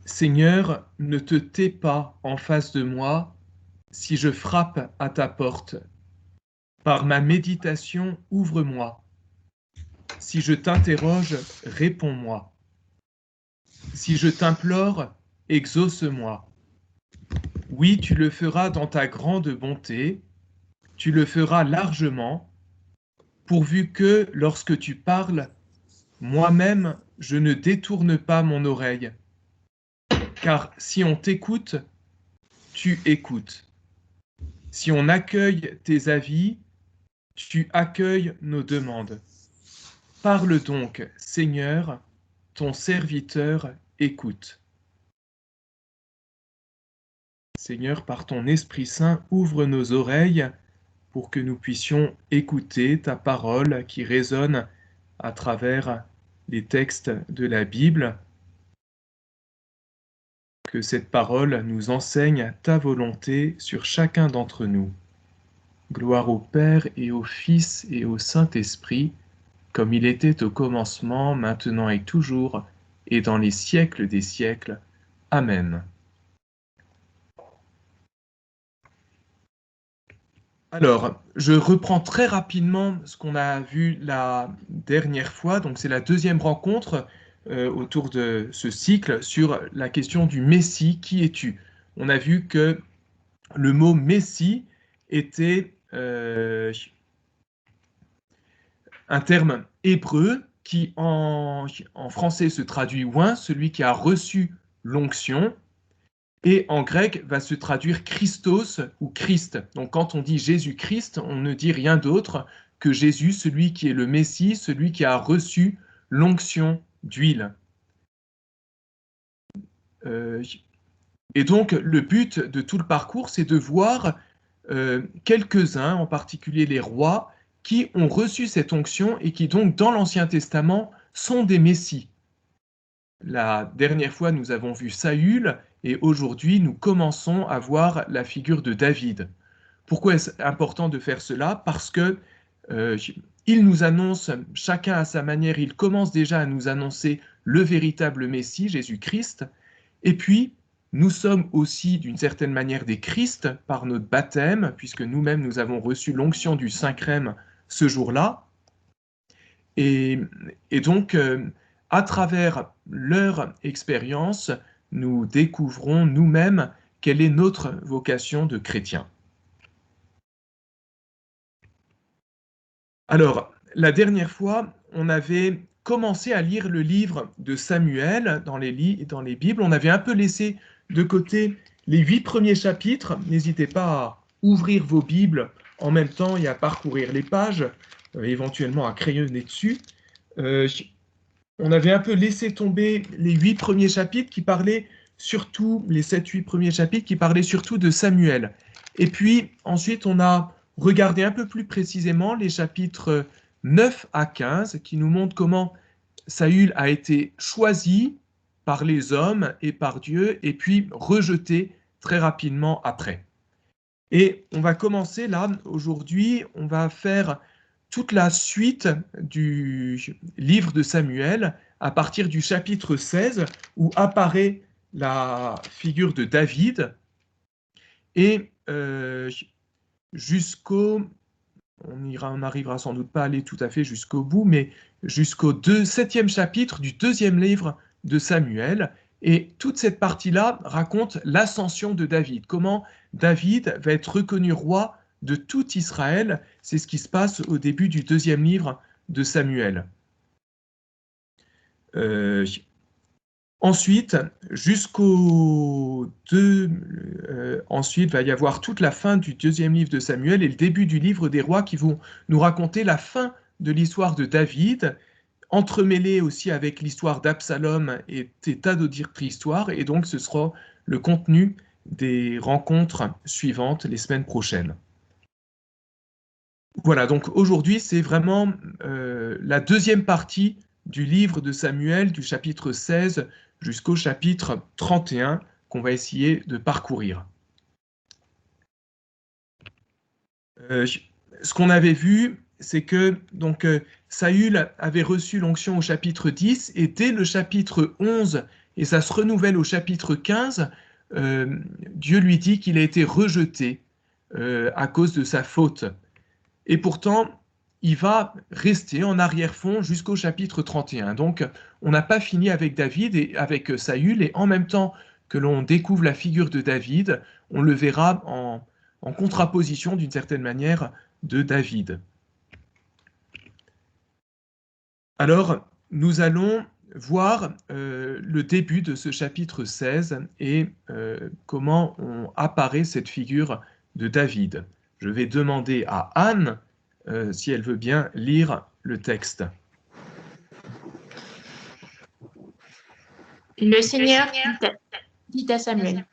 Seigneur, ne te tais pas en face de moi si je frappe à ta porte. Par ma méditation, ouvre-moi. Si je t'interroge, réponds-moi. Si je t'implore, exauce-moi. Oui, tu le feras dans ta grande bonté, tu le feras largement, pourvu que, lorsque tu parles, moi-même, je ne détourne pas mon oreille. Car si on t'écoute, tu écoutes. Si on accueille tes avis, tu accueilles nos demandes. Parle donc, Seigneur, ton serviteur écoute. Seigneur, par ton Esprit Saint, ouvre nos oreilles pour que nous puissions écouter ta parole qui résonne à travers les textes de la Bible. Que cette parole nous enseigne ta volonté sur chacun d'entre nous. Gloire au Père et au Fils et au Saint-Esprit, comme il était au commencement, maintenant et toujours, et dans les siècles des siècles. Amen. Alors, je reprends très rapidement ce qu'on a vu la dernière fois. Donc, c'est la deuxième rencontre autour de ce cycle sur la question du Messie. Qui es-tu? On a vu que le mot Messie était un terme hébreu qui en français se traduit oint, celui qui a reçu l'onction, et en grec va se traduire Christos ou Christ. Donc quand on dit Jésus-Christ, on ne dit rien d'autre que Jésus, celui qui est le Messie, celui qui a reçu l'onction d'huile. Et donc le but de tout le parcours, c'est de voir quelques-uns, en particulier les rois, qui ont reçu cette onction et qui donc dans l'Ancien Testament sont des messies. La dernière fois, nous avons vu Saül et aujourd'hui, nous commençons à voir la figure de David. Pourquoi est-ce important de faire cela? Parce que il nous annonce, chacun à sa manière, il commence déjà à nous annoncer le véritable Messie, Jésus-Christ, et puis nous sommes aussi d'une certaine manière des Christ par notre baptême, puisque nous-mêmes nous avons reçu l'onction du Saint-Crème ce jour-là, et, et donc à travers leur expérience, nous découvrons nous-mêmes quelle est notre vocation de chrétien. Alors, la dernière fois, on avait commencé à lire le livre de Samuel dans les Bibles. On avait un peu laissé de côté les 8 premiers chapitres. N'hésitez pas à ouvrir vos Bibles en même temps et à parcourir les pages, éventuellement à crayonner dessus. On avait un peu laissé tomber les 8 premiers chapitres qui parlaient surtout, les 7-8 premiers chapitres qui parlaient surtout de Samuel. Et puis ensuite, on a regardé un peu plus précisément les chapitres 9 à 15 qui nous montrent comment Saül a été choisi par les hommes et par Dieu et puis rejeté très rapidement après. Et on va commencer là, aujourd'hui, on va faire toute la suite du livre de Samuel à partir du chapitre 16 où apparaît la figure de David et jusqu'au, on n'arrivera sans doute pas à aller tout à fait jusqu'au bout, mais jusqu'au 7e chapitre du 2e livre de Samuel. Et toute cette partie-là raconte l'ascension de David, comment David va être reconnu roi de tout Israël. C'est ce qui se passe au début du 2e livre de Samuel. Ensuite, ensuite, va y avoir toute la fin du 2e livre de Samuel et le début du livre des rois qui vont nous raconter la fin de l'histoire de David, entremêlée aussi avec l'histoire d'Absalom et des tas d'autres histoires. Et donc, ce sera le contenu des rencontres suivantes les semaines prochaines. Voilà, donc aujourd'hui, c'est vraiment la deuxième partie du livre de Samuel, du chapitre 16 jusqu'au chapitre 31, qu'on va essayer de parcourir. Ce qu'on avait vu, c'est que donc Saül avait reçu l'onction au chapitre 10, et dès le chapitre 11 et ça se renouvelle au chapitre 15. Dieu lui dit qu'il a été rejeté à cause de sa faute. Et pourtant, il va rester en arrière-fond jusqu'au chapitre 31. Donc, on n'a pas fini avec David et avec Saül, et en même temps que l'on découvre la figure de David, on le verra en contraposition d'une certaine manière de David. Alors, nous allons voir le début de ce chapitre 16 et comment apparaît cette figure de David. Je vais demander à Anne si elle veut bien lire le texte. Le Seigneur dit à Samuel,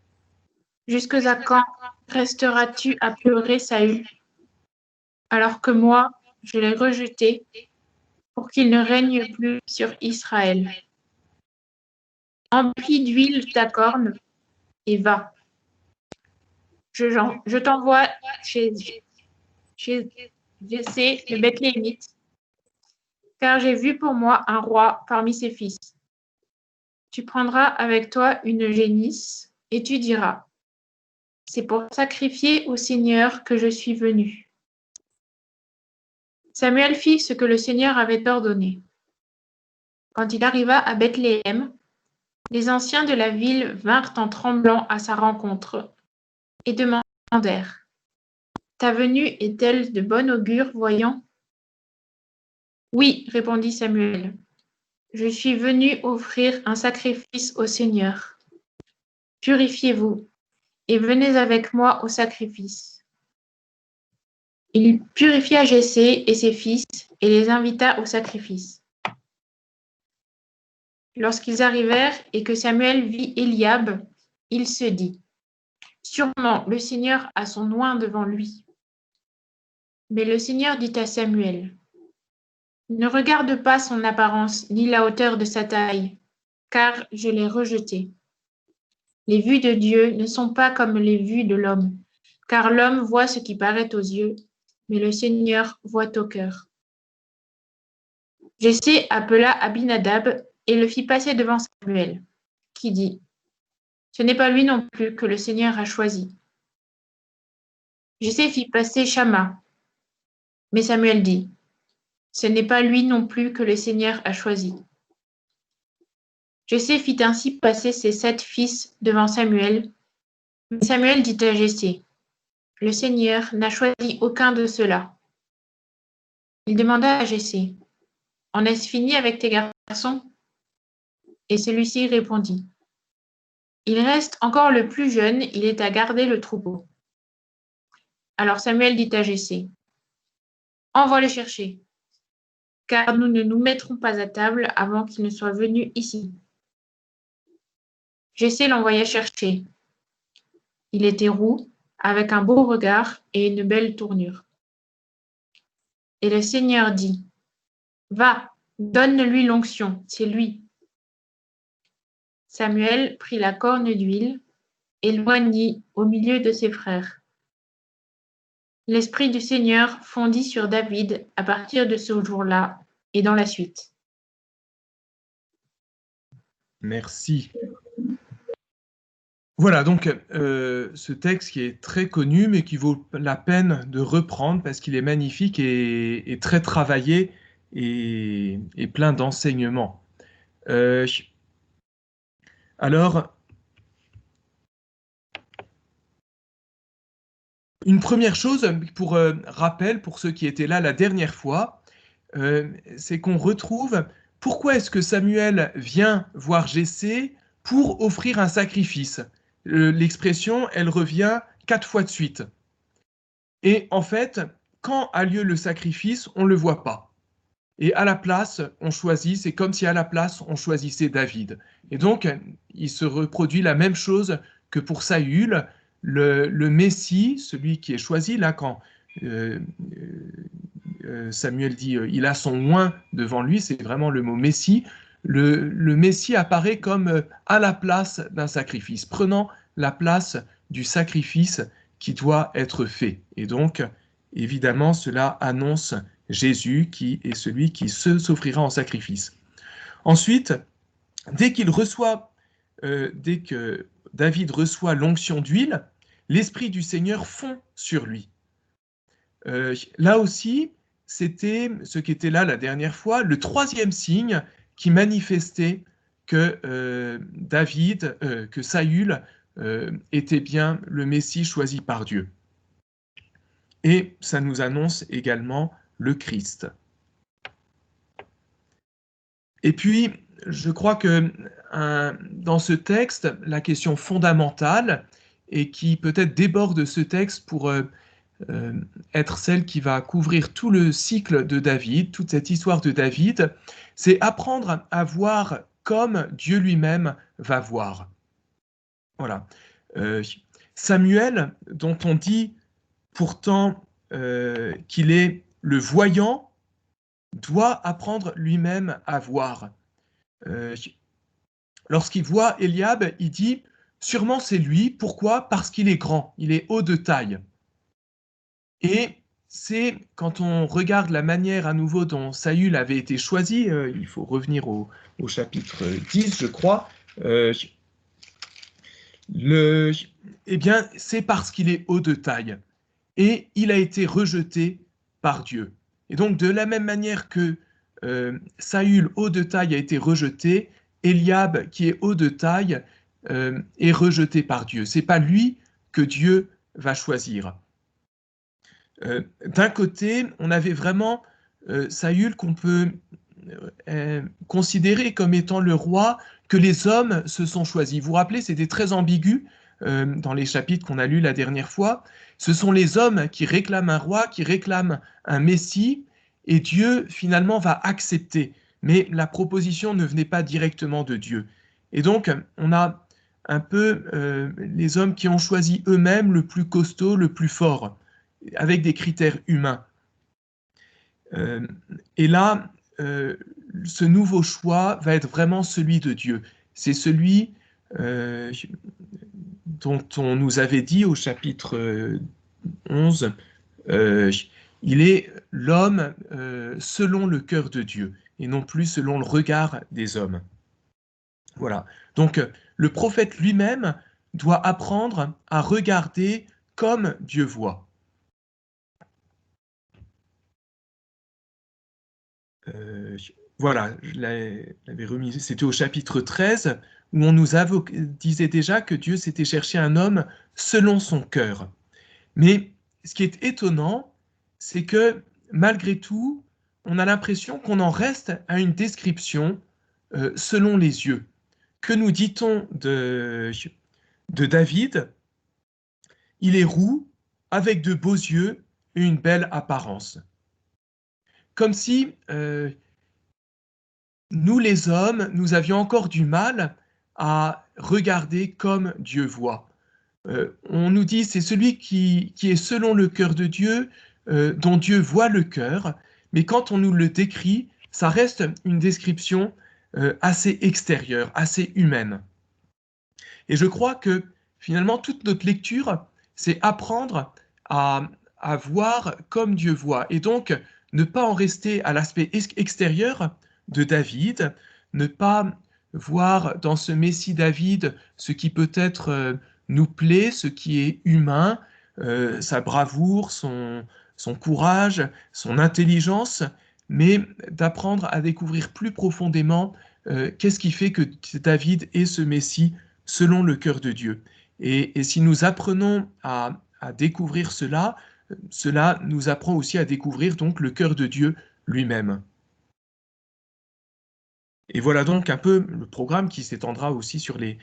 « Jusqu'à quand resteras-tu à pleurer, Saül, alors que moi, je l'ai rejeté pour qu'il ne règne plus sur Israël. Emplis d'huile ta corne et va. Je t'envoie chez Jessé le Bethléemite, car j'ai vu pour moi un roi parmi ses fils. Tu prendras avec toi une génisse et tu diras, c'est pour sacrifier au Seigneur que je suis venu. » Samuel fit ce que le Seigneur avait ordonné. Quand il arriva à Bethléem, les anciens de la ville vinrent en tremblant à sa rencontre et demandèrent, « Ta venue est-elle de bon augure, voyant ? » « Oui, répondit Samuel, je suis venu offrir un sacrifice au Seigneur. Purifiez-vous et venez avec moi au sacrifice. » Il purifia Jessé et ses fils et les invita au sacrifice. Lorsqu'ils arrivèrent et que Samuel vit Eliab, il se dit, « Sûrement le Seigneur a son oint devant lui. » Mais le Seigneur dit à Samuel, « Ne regarde pas son apparence ni la hauteur de sa taille, car je l'ai rejeté. Les vues de Dieu ne sont pas comme les vues de l'homme, car l'homme voit ce qui paraît aux yeux, mais le Seigneur voit au cœur. » Jessé appela Abinadab et le fit passer devant Samuel, qui dit, « Ce n'est pas lui non plus que le Seigneur a choisi. » Jessé fit passer Shamma, mais Samuel dit, « Ce n'est pas lui non plus que le Seigneur a choisi. » Jessé fit ainsi passer ses 7 fils devant Samuel, mais Samuel dit à Jessé, « Le Seigneur n'a choisi aucun de ceux-là. » Il demanda à Jessé, « En est-ce fini avec tes garçons ?» Et celui-ci répondit, « Il reste encore le plus jeune, il est à garder le troupeau. » Alors Samuel dit à Jessé, « Envoie le chercher, car nous ne nous mettrons pas à table avant qu'il ne soit venu ici. » Jessé l'envoya chercher. Il était roux, avec un beau regard et une belle tournure. Et le Seigneur dit, « Va, donne-lui l'onction, c'est lui. » Samuel prit la corne d'huile et l'oignit au milieu de ses frères. L'Esprit du Seigneur fondit sur David à partir de ce jour-là et dans la suite. Merci. Voilà, donc ce texte qui est très connu, mais qui vaut la peine de reprendre parce qu'il est magnifique et très travaillé et plein d'enseignements. Alors, une première chose, pour rappel, pour ceux qui étaient là la dernière fois, c'est qu'on retrouve pourquoi est-ce que Samuel vient voir Jessé pour offrir un sacrifice. L'expression, elle revient 4 fois de suite. Et en fait, quand a lieu le sacrifice, on ne le voit pas. Et à la place, on choisit, c'est comme si à la place, on choisissait David. Et donc, il se reproduit la même chose que pour Saül, le Messie, celui qui est choisi, là, quand Samuel dit il a son oint devant lui, c'est vraiment le mot Messie. Le Messie apparaît comme à la place d'un sacrifice, prenant la place du sacrifice qui doit être fait. Et donc, évidemment, cela annonce Jésus qui est celui qui s'offrira en sacrifice. Ensuite, dès que David reçoit l'onction d'huile, l'Esprit du Seigneur fond sur lui. Là aussi, c'était ce qui était là la dernière fois, le troisième signe qui manifestait que que Saül était bien le Messie choisi par Dieu. Et ça nous annonce également le Christ. Et puis, je crois que dans ce texte, la question fondamentale, et qui peut-être déborde ce texte pour être celle qui va couvrir tout le cycle de David, toute cette histoire de David, c'est apprendre à voir comme Dieu lui-même va voir. Voilà. Samuel, dont on dit pourtant qu'il est le voyant, doit apprendre lui-même à voir. Lorsqu'il voit Eliab, il dit « Sûrement c'est lui. Pourquoi ? Parce qu'il est grand, il est haut de taille. » Et c'est quand on regarde la manière à nouveau dont Saül avait été choisi, il faut revenir au chapitre 10, je crois, eh bien, c'est parce qu'il est haut de taille. Et il a été rejeté par Dieu. Et donc, de la même manière que Saül, haut de taille, a été rejeté, Eliab, qui est haut de taille, est rejeté par Dieu. C'est pas lui que Dieu va choisir. D'un côté, on avait vraiment Saül qu'on peut considérer comme étant le roi que les hommes se sont choisis. Vous vous rappelez, c'était très ambigu dans les chapitres qu'on a lus la dernière fois. Ce sont les hommes qui réclament un roi, qui réclament un messie, et Dieu finalement va accepter. Mais la proposition ne venait pas directement de Dieu. Et donc, on a un peu les hommes qui ont choisi eux-mêmes le plus costaud, le plus fort, avec des critères humains. Et là, ce nouveau choix va être vraiment celui de Dieu. C'est celui dont on nous avait dit au chapitre 11, il est l'homme selon le cœur de Dieu, et non plus selon le regard des hommes. Voilà. Donc, le prophète lui-même doit apprendre à regarder comme Dieu voit. Voilà, je l'avais remis, c'était au chapitre 13, où on nous disait déjà que Dieu s'était cherché un homme selon son cœur. Mais ce qui est étonnant, c'est que malgré tout, on a l'impression qu'on en reste à une description selon les yeux. Que nous dit-on de David ? Il est roux, avec de beaux yeux et une belle apparence. Comme si nous les hommes, nous avions encore du mal à regarder comme Dieu voit. On nous dit c'est celui qui est selon le cœur de Dieu, dont Dieu voit le cœur, mais quand on nous le décrit, ça reste une description assez extérieure, assez humaine. Et je crois que finalement toute notre lecture, c'est apprendre à voir comme Dieu voit, et donc ne pas en rester à l'aspect extérieur de David, ne pas voir dans ce Messie David ce qui peut-être nous plaît, ce qui est humain, sa bravoure, son courage, son intelligence, mais d'apprendre à découvrir plus profondément qu'est-ce qui fait que David est ce Messie selon le cœur de Dieu. Et si nous apprenons à découvrir cela, cela nous apprend aussi à découvrir donc le cœur de Dieu lui-même. Et voilà donc un peu le programme qui s'étendra aussi sur les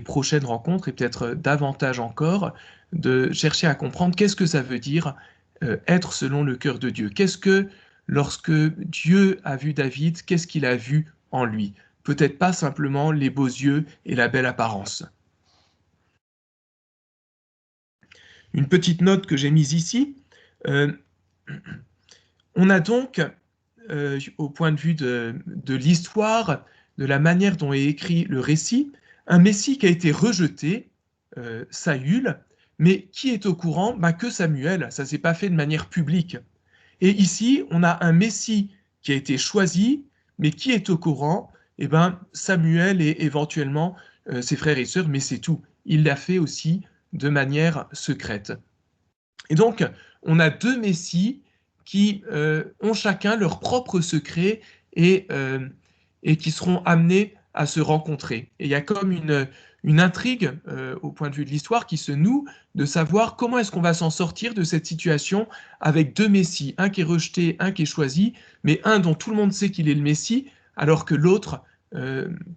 prochaines rencontres et peut-être davantage encore, de chercher à comprendre qu'est-ce que ça veut dire être selon le cœur de Dieu. Qu'est-ce que, lorsque Dieu a vu David, qu'est-ce qu'il a vu en lui? Peut-être pas simplement les beaux yeux et la belle apparence. Une petite note que j'ai mise ici, on a donc, au point de vue de l'histoire, de la manière dont est écrit le récit, un Messie qui a été rejeté, Saül, mais qui est au courant? Que Samuel, ça ne s'est pas fait de manière publique. Et ici, on a un Messie qui a été choisi, mais qui est au courant? eh ben, Samuel et éventuellement ses frères et sœurs, mais c'est tout. Il l'a fait aussi de manière secrète. Et donc, on a deux messies qui ont chacun leur propre secret et qui seront amenés à se rencontrer. Et il y a comme une intrigue au point de vue de l'histoire qui se noue de savoir comment est-ce qu'on va s'en sortir de cette situation avec deux messies, un qui est rejeté, un qui est choisi, mais un dont tout le monde sait qu'il est le messie, alors que l'autre,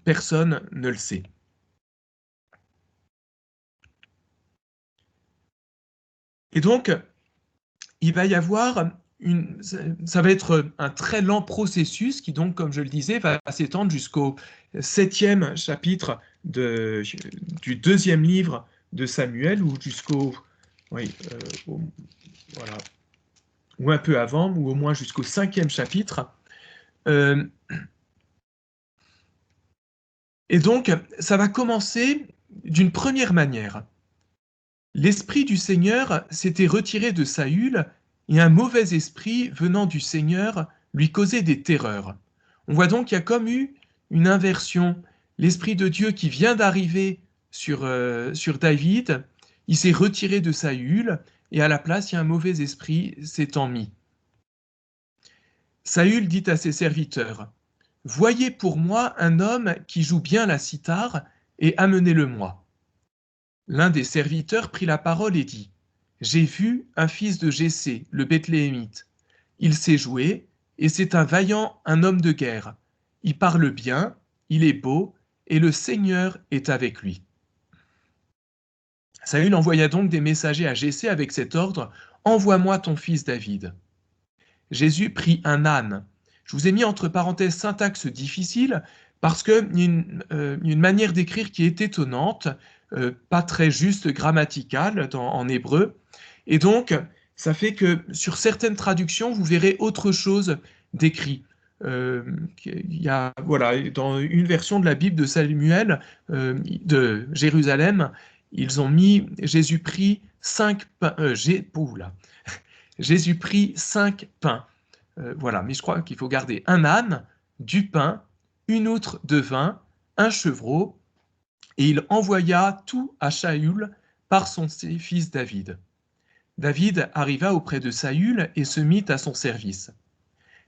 personne ne le sait. Et donc, il va y avoir ça va être un très lent processus qui donc, comme je le disais, va s'étendre jusqu'au 7e chapitre du 2e livre de Samuel, ou jusqu'au, oui, voilà, ou un peu avant, ou au moins jusqu'au 5e chapitre. Et donc, ça va commencer d'une première manière. L'esprit du Seigneur s'était retiré de Saül, et un mauvais esprit venant du Seigneur lui causait des terreurs. On voit donc qu'il y a comme eu une inversion. L'esprit de Dieu qui vient d'arriver sur David, il s'est retiré de Saül, et à la place, il y a un mauvais esprit s'étant mis. Saül dit à ses serviteurs, « Voyez pour moi un homme qui joue bien la cithare, et amenez-le-moi. » L'un des serviteurs prit la parole et dit, « J'ai vu un fils de Jessé, le Bethléemite. Il sait jouer, et c'est un vaillant, un homme de guerre. Il parle bien, il est beau, et le Seigneur est avec lui. » Saül envoya donc des messagers à Jessé avec cet ordre, « Envoie-moi ton fils David. » Jésus prit un âne. Je vous ai mis entre parenthèses syntaxe difficile parce qu'il y a une manière d'écrire qui est étonnante, pas très juste grammaticale en hébreu. Et donc, ça fait que sur certaines traductions, vous verrez autre chose d'écrit. Il y a, voilà, dans une version de la Bible de Samuel, de Jérusalem, ils ont mis Jésus prit 5 pains. Jésus prit 5 pains. Voilà, mais je crois qu'il faut garder un âne, du pain, une outre de vin, un chevreau, et il envoya tout à Saül par son fils David. David arriva auprès de Saül et se mit à son service.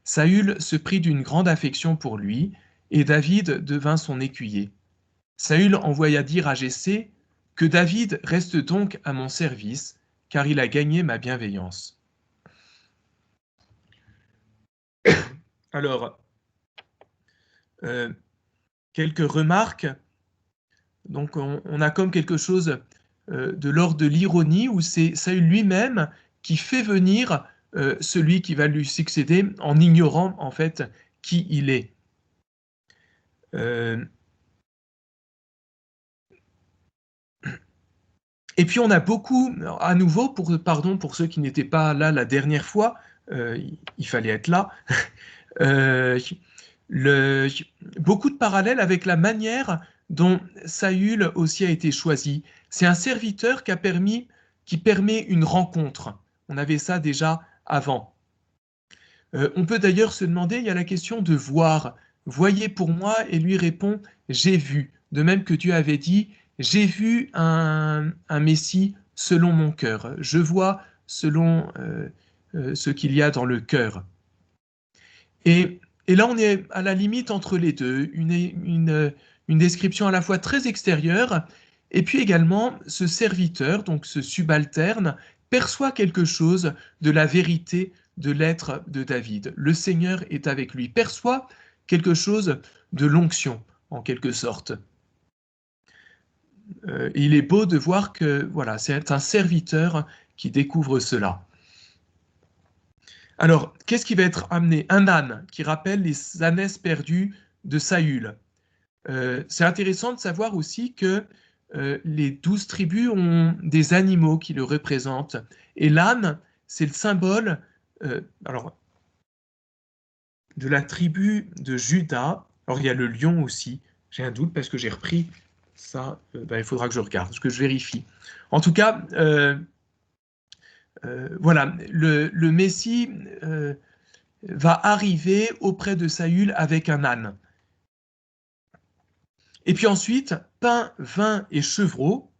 Saül se prit d'une grande affection pour lui, et David devint son écuyer. Saül envoya dire à Jessé, « Que David reste donc à mon service, car il a gagné ma bienveillance. » Alors, quelques remarques. Donc, on a comme quelque chose de l'ordre de l'ironie, où c'est Saül lui-même qui fait venir celui qui va lui succéder en ignorant en fait qui il est. Et puis on a beaucoup, à nouveau, pardon pour ceux qui n'étaient pas là la dernière fois, il fallait être là, beaucoup de parallèles avec la manière dont Saül aussi a été choisi. C'est un serviteur qui permet une rencontre. On avait ça déjà avant. On peut d'ailleurs se demander, il y a la question de voir. Voyez pour moi, et lui répond, j'ai vu. De même que Dieu avait dit, j'ai vu un Messie selon mon cœur. Je vois selon ce qu'il y a dans le cœur. Et là, on est à la limite entre les deux, une description à la fois très extérieure, et puis également ce serviteur, donc ce subalterne, perçoit quelque chose de la vérité de l'être de David. Le Seigneur est avec lui, perçoit quelque chose de l'onction, en quelque sorte. Il est beau de voir que voilà, c'est un serviteur qui découvre cela. Alors, qu'est-ce qui va être amené? Un âne qui rappelle les ânesses perdues de Saül. C'est intéressant de savoir aussi que les 12 tribus ont des animaux qui le représentent. Et l'âne, c'est le symbole alors, de la tribu de Juda. Alors, il y a le lion aussi. J'ai un doute parce que j'ai repris ça. Il faudra que je regarde, que je vérifie. En tout cas, voilà, le Messie va arriver auprès de Saül avec un âne. Et puis ensuite, pain, vin et chevreau,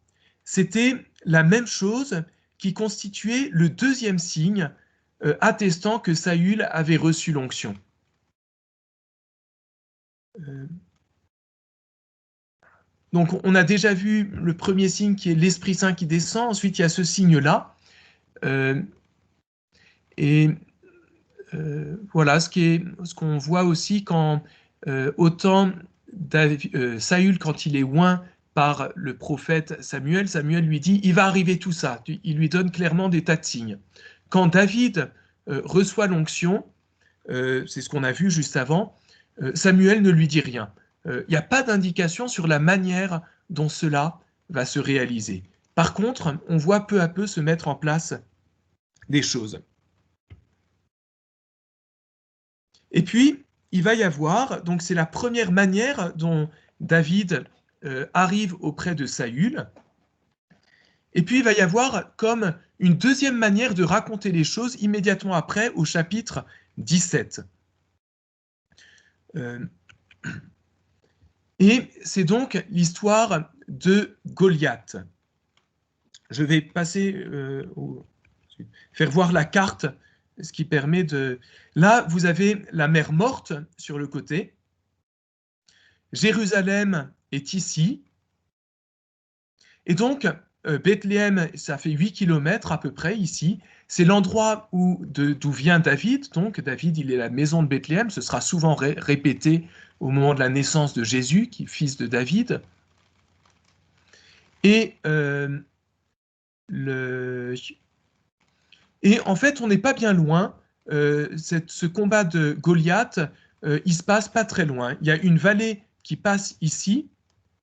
c'était la même chose qui constituait le deuxième signe attestant que Saül avait reçu l'onction. Donc on a déjà vu le premier signe qui est l'Esprit Saint qui descend, ensuite il y a ce signe-là. Voilà ce qu'on voit aussi quand autant Saül, quand il est oint par le prophète Samuel, Samuel lui dit, il va arriver tout ça. Il lui donne clairement des tas de signes. Quand David reçoit l'onction, c'est ce qu'on a vu juste avant, Samuel ne lui dit rien. Il n'y a pas d'indication sur la manière dont cela va se réaliser. Par contre, on voit peu à peu se mettre en place des choses. Et puis, il va y avoir, donc c'est la première manière dont David arrive auprès de Saül. Et puis, il va y avoir comme une deuxième manière de raconter les choses immédiatement après au chapitre 17. Et c'est donc l'histoire de Goliath. Je vais passer faire voir la carte, ce qui permet de... Là, vous avez la mer Morte sur le côté. Jérusalem est ici. Et donc, Bethléem, ça fait 8 km à peu près ici. C'est l'endroit d'où vient David. Donc, David, il est la maison de Bethléem. Ce sera souvent répété au moment de la naissance de Jésus, qui est fils de David. Et en fait, on n'est pas bien loin. Ce combat de Goliath, il se passe pas très loin. Il y a une vallée qui passe ici,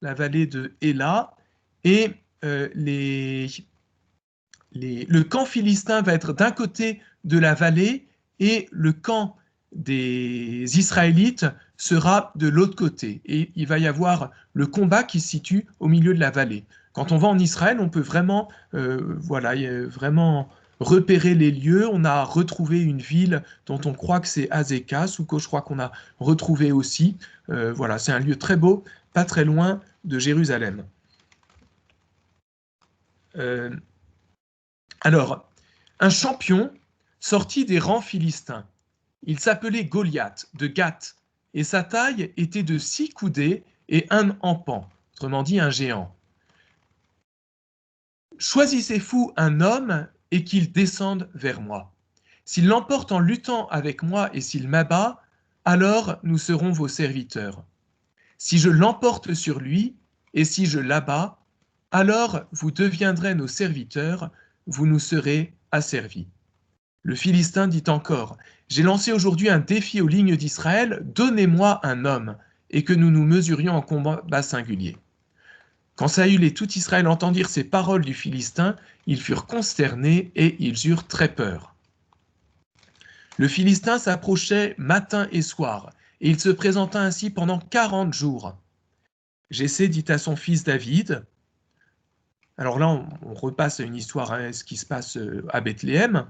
la vallée de Éla, et le camp philistin va être d'un côté de la vallée et le camp des Israélites sera de l'autre côté. Et il va y avoir le combat qui se situe au milieu de la vallée. Quand on va en Israël, on peut vraiment, vraiment repérer les lieux. On a retrouvé une ville dont on croit que c'est Azekah, Soukko, je crois qu'on a retrouvé aussi. Voilà, c'est un lieu très beau, pas très loin de Jérusalem. Alors, un champion sorti des rangs philistins. Il s'appelait Goliath de Gath, et sa taille était de 6 coudées et 1 empan, autrement dit un géant. Choisissez-vous un homme et qu'il descende vers moi. S'il l'emporte en luttant avec moi et s'il m'abat, alors nous serons vos serviteurs. Si je l'emporte sur lui et si je l'abats, alors vous deviendrez nos serviteurs, vous nous serez asservis. Le Philistin dit encore, j'ai lancé aujourd'hui un défi aux lignes d'Israël, donnez-moi un homme, et que nous nous mesurions en combat singulier. Quand Saül et tout Israël entendirent ces paroles du Philistin, ils furent consternés et ils eurent très peur. Le Philistin s'approchait matin et soir, et il se présenta ainsi pendant 40 jours. Jessé dit à son fils David, alors là on repasse à une histoire, ce qui se passe à Bethléem,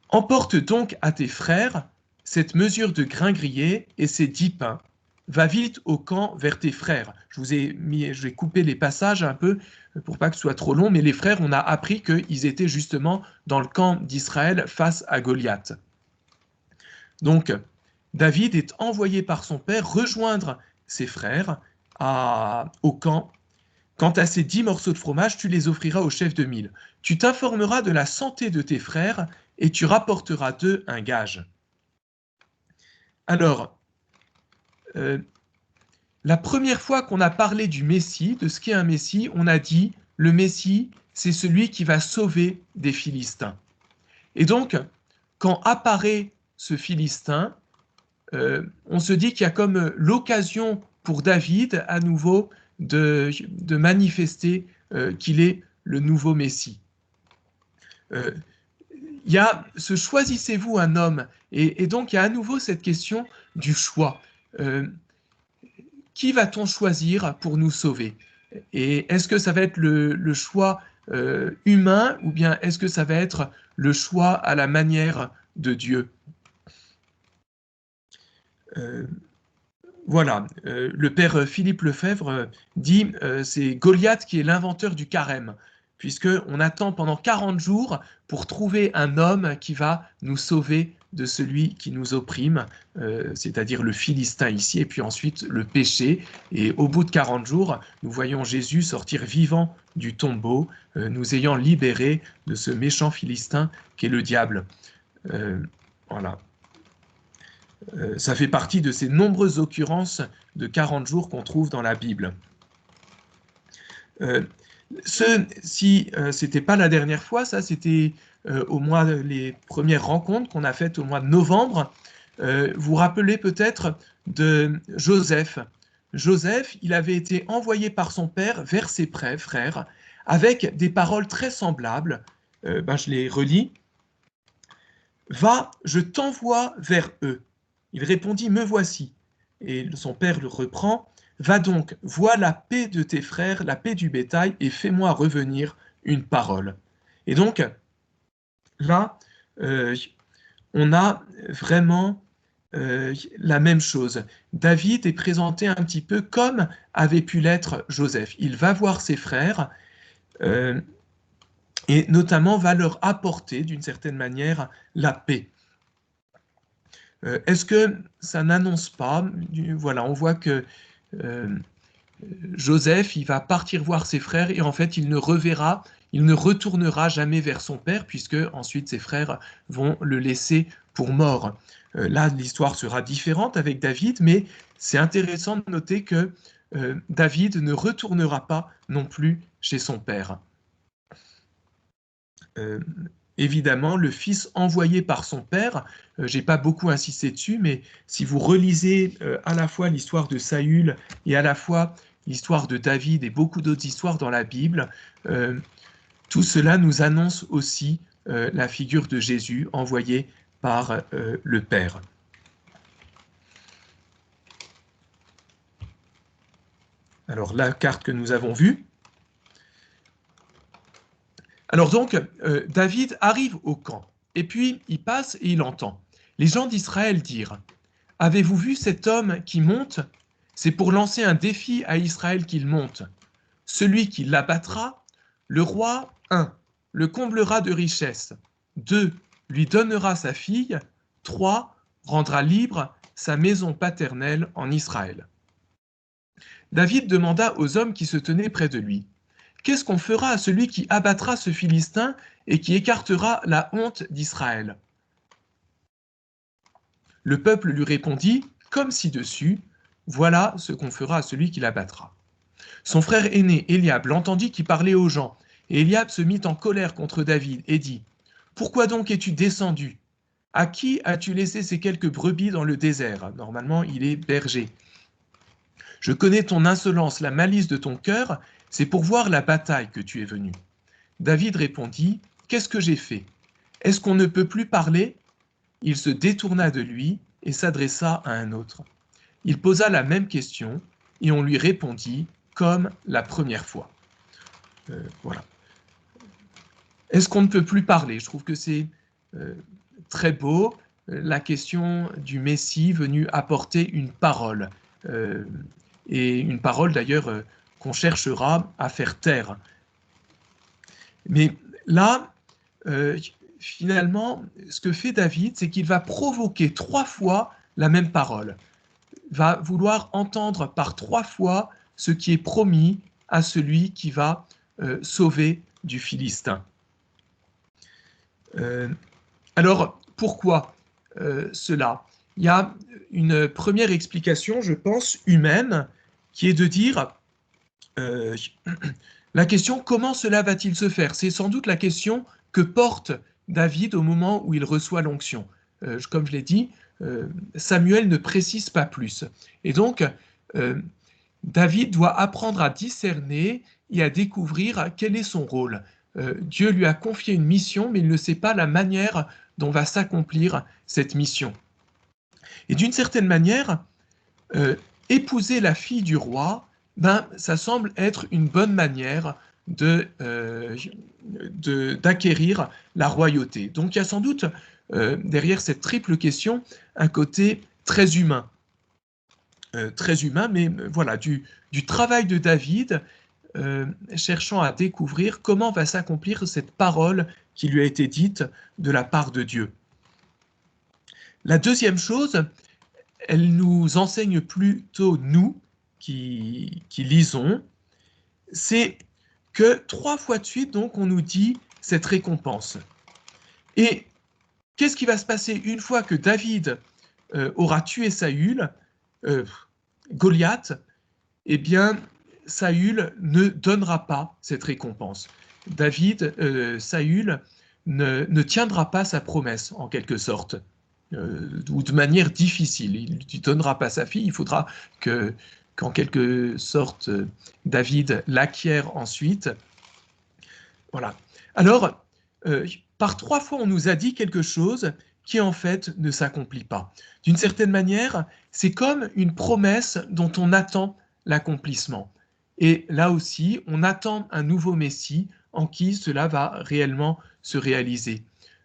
emporte donc à tes frères cette mesure de grain grillé et ces 10 pains. Va vite au camp vers tes frères. Je vais couper les passages un peu pour pas que ce soit trop long, mais les frères, on a appris qu'ils étaient justement dans le camp d'Israël face à Goliath. Donc, David est envoyé par son père rejoindre ses frères au camp. Quant à ces 10 morceaux de fromage, tu les offriras au chef de mille. Tu t'informeras de la santé de tes frères et tu rapporteras d'eux un gage. Alors, la première fois qu'on a parlé du Messie, de ce qu'est un Messie, on a dit le Messie, c'est celui qui va sauver des Philistins. Et donc, quand apparaît ce Philistin, on se dit qu'il y a comme l'occasion pour David à nouveau de manifester qu'il est le nouveau Messie. Il y a ce choisissez-vous un homme, et donc il y a à nouveau cette question du choix. Qui va-t-on choisir pour nous sauver? Et est-ce que ça va être le choix humain ou bien est-ce que ça va être le choix à la manière de Dieu? Voilà, le père Philippe Lefebvre dit c'est Goliath qui est l'inventeur du carême, puisqu'on attend pendant 40 jours pour trouver un homme qui va nous sauver de celui qui nous opprime, c'est-à-dire le Philistin ici, et puis ensuite le péché. Et au bout de 40 jours, nous voyons Jésus sortir vivant du tombeau, nous ayant libérés de ce méchant Philistin qu'est le diable. Voilà. Ça fait partie de ces nombreuses occurrences de 40 jours qu'on trouve dans la Bible. Si c'était pas la dernière fois, ça c'était les premières rencontres qu'on a faites au mois de novembre. Vous vous rappelez peut-être de Joseph. Joseph, il avait été envoyé par son père vers ses frères avec des paroles très semblables. Je les relis. Va, je t'envoie vers eux. Il répondit, me voici. Et son père le reprend, va donc, vois la paix de tes frères, la paix du bétail, et fais-moi revenir une parole. Et donc, là, on a vraiment la même chose. David est présenté un petit peu comme avait pu l'être Joseph. Il va voir ses frères, et notamment va leur apporter d'une certaine manière la paix. Est-ce que ça n'annonce pas, voilà, on voit que Joseph, il va partir voir ses frères et en fait il ne retournera jamais vers son père puisque ensuite ses frères vont le laisser pour mort. Là, l'histoire sera différente avec David, mais c'est intéressant de noter que David ne retournera pas non plus chez son père. Évidemment, le fils envoyé par son père, j'ai pas beaucoup insisté dessus, mais si vous relisez à la fois l'histoire de Saül et à la fois l'histoire de David et beaucoup d'autres histoires dans la Bible, tout cela nous annonce aussi la figure de Jésus envoyé par le Père. Alors la carte que nous avons vue. Alors donc, David arrive au camp, et puis il passe et il entend. Les gens d'Israël dire, « Avez-vous vu cet homme qui monte? C'est pour lancer un défi à Israël qu'il monte. Celui qui l'abattra, le roi, 1, le comblera de richesses, 2, lui donnera sa fille, 3, rendra libre sa maison paternelle en Israël. » David demanda aux hommes qui se tenaient près de lui, « Qu'est-ce qu'on fera à celui qui abattra ce Philistin et qui écartera la honte d'Israël » Le peuple lui répondit, comme ci-dessus, « Voilà ce qu'on fera à celui qui l'abattra. » Son frère aîné, Éliab, l'entendit qui parlait aux gens, et Éliab se mit en colère contre David et dit, « Pourquoi donc es-tu descendu? À qui as-tu laissé ces quelques brebis dans le désert ?» Normalement, il est berger. « Je connais ton insolence, la malice de ton cœur, c'est pour voir la bataille que tu es venu. » David répondit, « Qu'est-ce que j'ai fait? Est-ce qu'on ne peut plus parler ?» Il se détourna de lui et s'adressa à un autre. Il posa la même question et on lui répondit comme la première fois. Voilà. Est-ce qu'on ne peut plus parler? Je trouve que c'est très beau, la question du Messie venu apporter une parole. Et une parole d'ailleurs qu'on cherchera à faire taire. Mais là, finalement, ce que fait David, c'est qu'il va provoquer 3 fois la même parole, va vouloir entendre par 3 fois ce qui est promis à celui qui va sauver du Philistin. Alors, pourquoi cela? Il y a une première explication, je pense, humaine, qui est de dire la question « Comment cela va-t-il se faire ?» C'est sans doute la question que porte David au moment où il reçoit l'onction. Comme je l'ai dit, Samuel ne précise pas plus. Et donc, David doit apprendre à discerner et à découvrir quel est son rôle. Dieu lui a confié une mission, mais il ne sait pas la manière dont va s'accomplir cette mission. Et d'une certaine manière, épouser la fille du roi, ça semble être une bonne manière d'acquérir la royauté. Donc il y a sans doute derrière cette triple question un côté très humain. très humain, mais voilà, du travail de David, cherchant à découvrir comment va s'accomplir cette parole qui lui a été dite de la part de Dieu. La deuxième chose, elle nous enseigne plutôt, nous, qui lisons, c'est que 3 fois de suite, donc, on nous dit cette récompense. Et qu'est-ce qui va se passer une fois que David aura tué Saül, Goliath? Eh bien, Saül ne donnera pas cette récompense. Saül ne tiendra pas sa promesse, en quelque sorte, ou de manière difficile. Il ne donnera pas sa fille, il faudra qu'en quelque sorte, David l'acquiert ensuite. Voilà. Alors, par 3 fois, on nous a dit quelque chose qui, en fait, ne s'accomplit pas. D'une certaine manière, c'est comme une promesse dont on attend l'accomplissement. Et là aussi, on attend un nouveau Messie en qui cela va réellement se réaliser.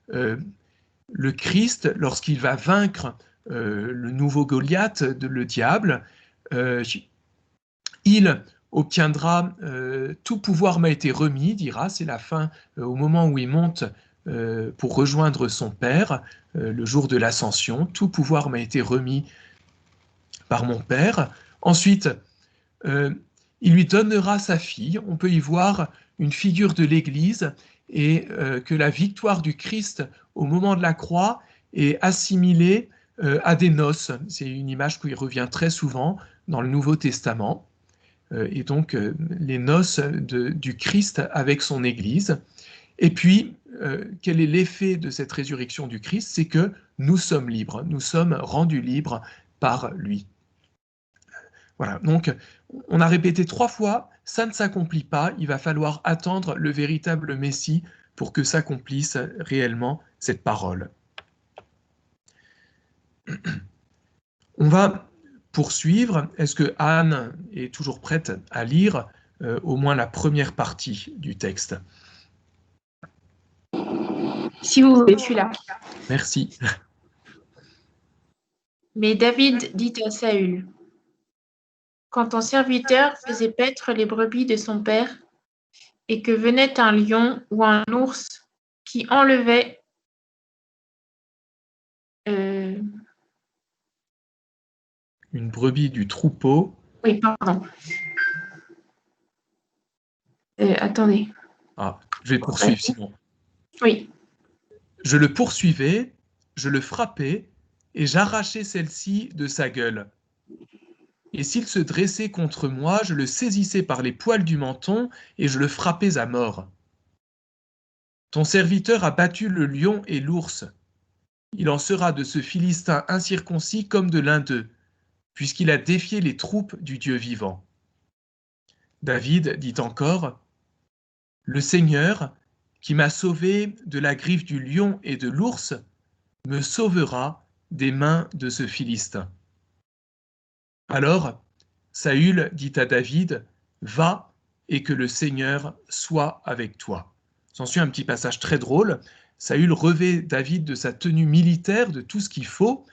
Le Christ, lorsqu'il va vaincre le nouveau Goliath, le diable, il obtiendra tout pouvoir m'a été remis, dira, c'est la fin, au moment où il monte pour rejoindre son Père, le jour de l'ascension, tout pouvoir m'a été remis par mon Père. Ensuite, il lui donnera sa fille. On peut y voir une figure de l'Église et que la victoire du Christ au moment de la croix est assimilée à des noces. C'est une image qui revient très souvent dans le Nouveau Testament. Et donc les noces du Christ avec son Église. Et puis, quel est l'effet de cette résurrection du Christ? C'est que nous sommes libres, nous sommes rendus libres par lui. Voilà, donc on a répété 3 fois, ça ne s'accomplit pas, il va falloir attendre le véritable Messie pour que s'accomplisse réellement cette parole. On va poursuivre. Est-ce que Anne est toujours prête à lire au moins la première partie du texte? Si vous voulez, je suis là. Merci. Mais David dit à Saül, quand ton serviteur faisait paître les brebis de son père, et que venait un lion ou un ours qui enlevait Une brebis du troupeau. Oui, pardon. Attendez. Ah, je vais poursuivre sinon. Oui. Je le poursuivais, je le frappais, et j'arrachais celle-ci de sa gueule. Et s'il se dressait contre moi, je le saisissais par les poils du menton, et je le frappais à mort. Ton serviteur a battu le lion et l'ours. Il en sera de ce Philistin incirconcis comme de l'un d'eux, puisqu'il a défié les troupes du Dieu vivant. David dit encore, le Seigneur, qui m'a sauvé de la griffe du lion et de l'ours, me sauvera des mains de ce Philistin. Alors, Saül dit à David, va et que le Seigneur soit avec toi. S'ensuit un petit passage très drôle. Saül revêt David de sa tenue militaire, de tout ce qu'il faut.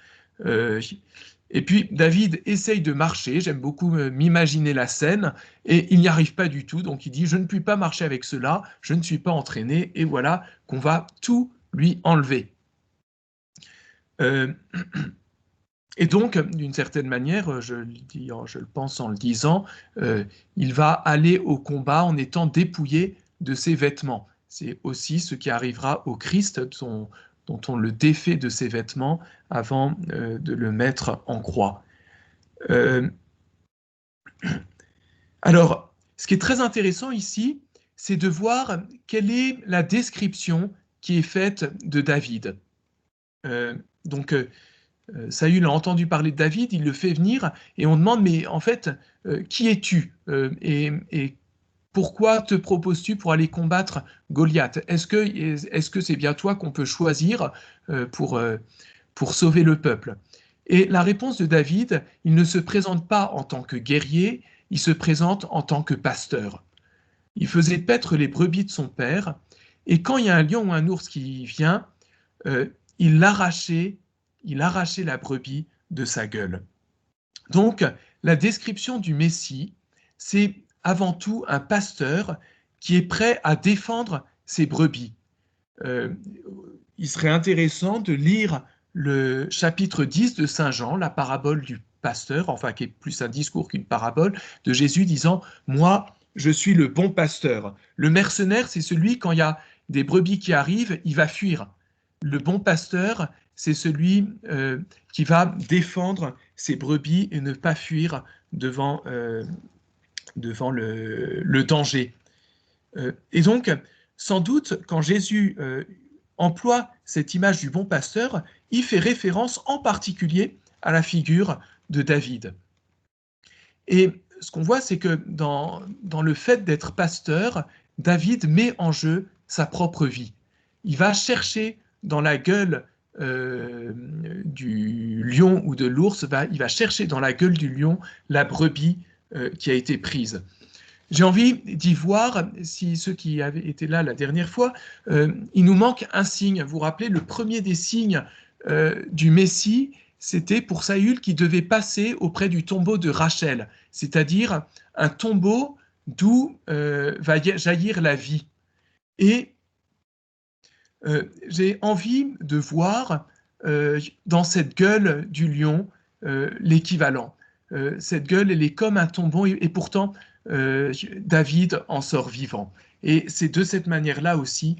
Et puis David essaye de marcher, j'aime beaucoup m'imaginer la scène, et il n'y arrive pas du tout, donc il dit, je ne puis pas marcher avec cela, je ne suis pas entraîné, et voilà qu'on va tout lui enlever. Et donc, d'une certaine manière, je le pense en le disant, il va aller au combat en étant dépouillé de ses vêtements. C'est aussi ce qui arrivera au Christ, dont on le défait de ses vêtements avant de le mettre en croix. Alors, ce qui est très intéressant ici, c'est de voir quelle est la description qui est faite de David. Saül a entendu parler de David, il le fait venir, et on demande, mais en fait, qui es-tu et pourquoi te proposes-tu pour aller combattre Goliath? Est-ce que c'est bien toi qu'on peut choisir pour sauver le peuple? Et la réponse de David, il ne se présente pas en tant que guerrier, il se présente en tant que pasteur. Il faisait paître les brebis de son père, et quand il y a un lion ou un ours qui vient, il arrachait la brebis de sa gueule. Donc, la description du Messie, c'est avant tout un pasteur qui est prêt à défendre ses brebis. Il serait intéressant de lire le chapitre 10 de Saint Jean, la parabole du pasteur, enfin qui est plus un discours qu'une parabole, de Jésus disant « Moi, je suis le bon pasteur ». Le mercenaire, c'est celui, quand il y a des brebis qui arrivent, il va fuir. Le bon pasteur, c'est celui qui va défendre ses brebis et ne pas fuir devant le danger. Et donc, sans doute, quand Jésus emploie cette image du bon pasteur, il fait référence en particulier à la figure de David. Et ce qu'on voit, c'est que dans le fait d'être pasteur, David met en jeu sa propre vie. Il va chercher dans la gueule du lion ou de l'ours, il va chercher dans la gueule du lion la brebis qui a été prise. J'ai envie d'y voir, si ceux qui avaient été là la dernière fois, il nous manque un signe. Vous vous rappelez, le premier des signes du Messie, c'était pour Saül qui devait passer auprès du tombeau de Rachel, c'est-à-dire un tombeau d'où va jaillir la vie. Et j'ai envie de voir dans cette gueule du lion l'équivalent. Cette gueule, elle est comme un tombeau, et pourtant, David en sort vivant. Et c'est de cette manière-là aussi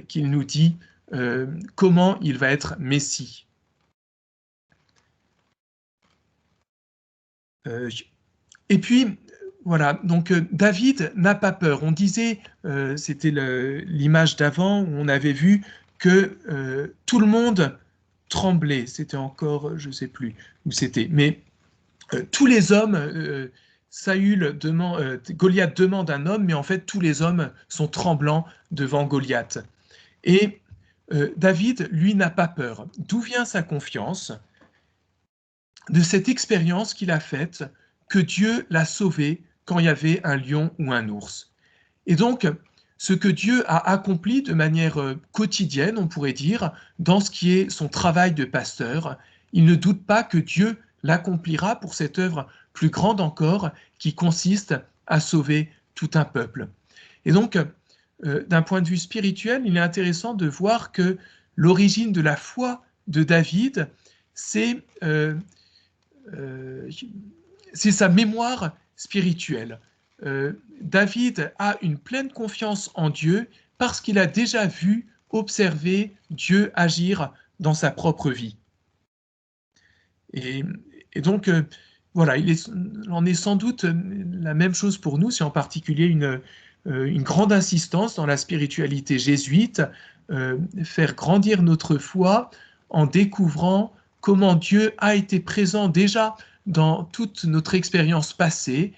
qu'il nous dit comment il va être Messie. Et puis, voilà, donc David n'a pas peur. On disait, c'était l'image d'avant, où on avait vu que tout le monde tremblait. C'était encore, je ne sais plus où c'était, mais tous les hommes, Goliath demande un homme, mais en fait tous les hommes sont tremblants devant Goliath. Et David, lui, n'a pas peur. D'où vient sa confiance? De cette expérience qu'il a faite, que Dieu l'a sauvé quand il y avait un lion ou un ours. Et donc, ce que Dieu a accompli de manière quotidienne, on pourrait dire, dans ce qui est son travail de pasteur, il ne doute pas que Dieu l'accomplira pour cette œuvre plus grande encore, qui consiste à sauver tout un peuple. Et donc, d'un point de vue spirituel, il est intéressant de voir que l'origine de la foi de David, c'est sa mémoire spirituelle. David a une pleine confiance en Dieu parce qu'il a déjà vu, observé Dieu agir dans sa propre vie. Et donc, voilà, il en est sans doute la même chose pour nous, c'est en particulier une grande insistance dans la spiritualité jésuite, faire grandir notre foi en découvrant comment Dieu a été présent déjà dans toute notre expérience passée,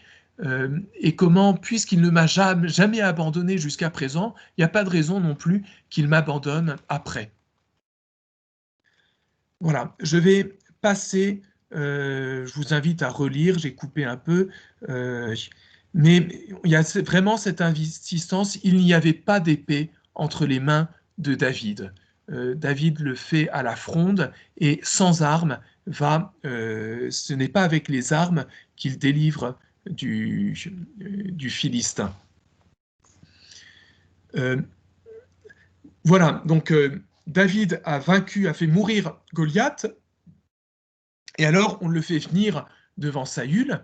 et comment, puisqu'il ne m'a jamais abandonné jusqu'à présent, il n'y a pas de raison non plus qu'il m'abandonne après. Voilà, je vais passer, je vous invite à relire, j'ai coupé un peu, mais il y a vraiment cette insistance, il n'y avait pas d'épée entre les mains de David. David le fait à la fronde et sans armes, ce n'est pas avec les armes qu'il délivre du Philistin. Voilà, donc David a fait mourir Goliath, et alors on le fait venir devant Saül,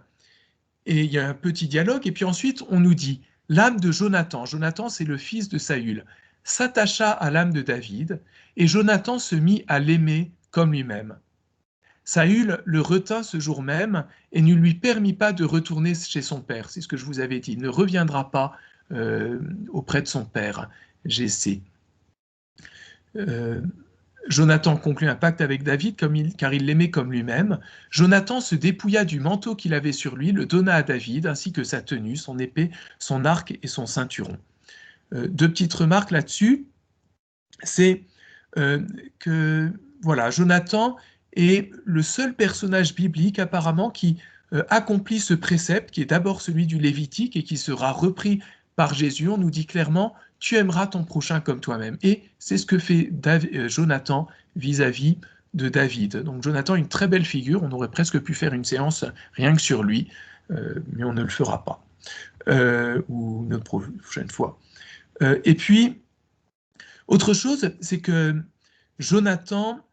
et il y a un petit dialogue, et puis ensuite on nous dit, l'âme de Jonathan, Jonathan c'est le fils de Saül, s'attacha à l'âme de David, et Jonathan se mit à l'aimer comme lui-même. Saül le retint ce jour même et ne lui permit pas de retourner chez son père. C'est ce que je vous avais dit. Il ne reviendra pas auprès de son père, Jessé. Jonathan conclut un pacte avec David car il l'aimait comme lui-même. Jonathan se dépouilla du manteau qu'il avait sur lui, le donna à David, ainsi que sa tenue, son épée, son arc et son ceinturon. Deux petites remarques là-dessus. C'est que voilà, Jonathan est le seul personnage biblique apparemment qui accomplit ce précepte, qui est d'abord celui du Lévitique et qui sera repris par Jésus. On nous dit clairement, tu aimeras ton prochain comme toi-même. Et c'est ce que fait Jonathan vis-à-vis de David. Donc Jonathan a une très belle figure, on aurait presque pu faire une séance rien que sur lui, mais on ne le fera pas, ou une autre prochaine fois. Et puis, autre chose, c'est que Jonathan,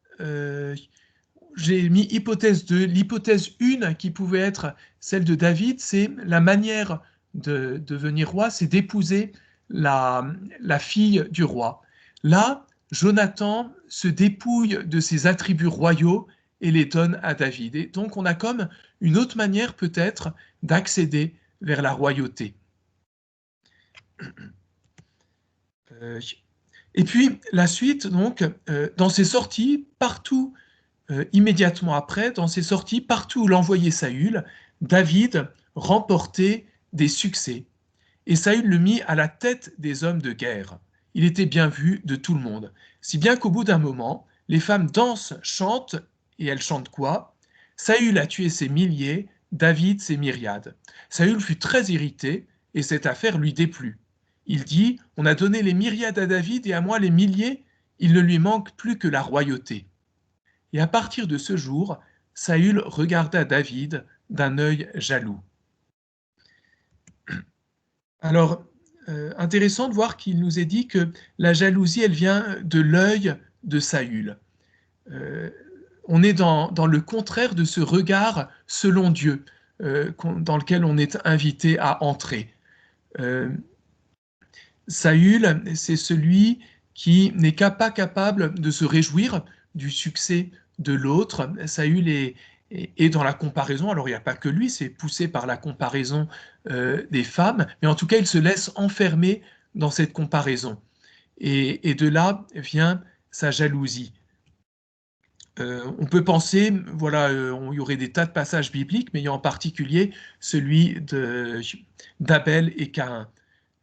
j'ai mis hypothèse 2, l'hypothèse 1 qui pouvait être celle de David, c'est la manière de devenir roi, c'est d'épouser la fille du roi. Là, Jonathan se dépouille de ses attributs royaux et les donne à David. Et donc on a comme une autre manière peut-être d'accéder vers la royauté. Et puis la suite, donc, dans ses sorties, partout, immédiatement après, dans ses sorties, partout où l'envoyait Saül, David remportait des succès. Et Saül le mit à la tête des hommes de guerre. Il était bien vu de tout le monde. Si bien qu'au bout d'un moment, les femmes dansent, chantent, et elles chantent quoi? Saül a tué ses milliers, David ses myriades. Saül fut très irrité, et cette affaire lui déplut. Il dit, on a donné les myriades à David et à moi les milliers, il ne lui manque plus que la royauté. Et à partir de ce jour, Saül regarda David d'un œil jaloux. Alors, intéressant de voir qu'il nous est dit que la jalousie, elle vient de l'œil de Saül. On est dans le contraire de ce regard selon Dieu, dans lequel on est invité à entrer. Saül, c'est celui qui n'est pas capable de se réjouir du succès de l'autre. Saül est dans la comparaison, alors il n'y a pas que lui, c'est poussé par la comparaison des femmes, mais en tout cas il se laisse enfermer dans cette comparaison. Et de là vient sa jalousie. On peut penser, voilà, il y aurait des tas de passages bibliques, mais il y a en particulier celui d'Abel et Caïn.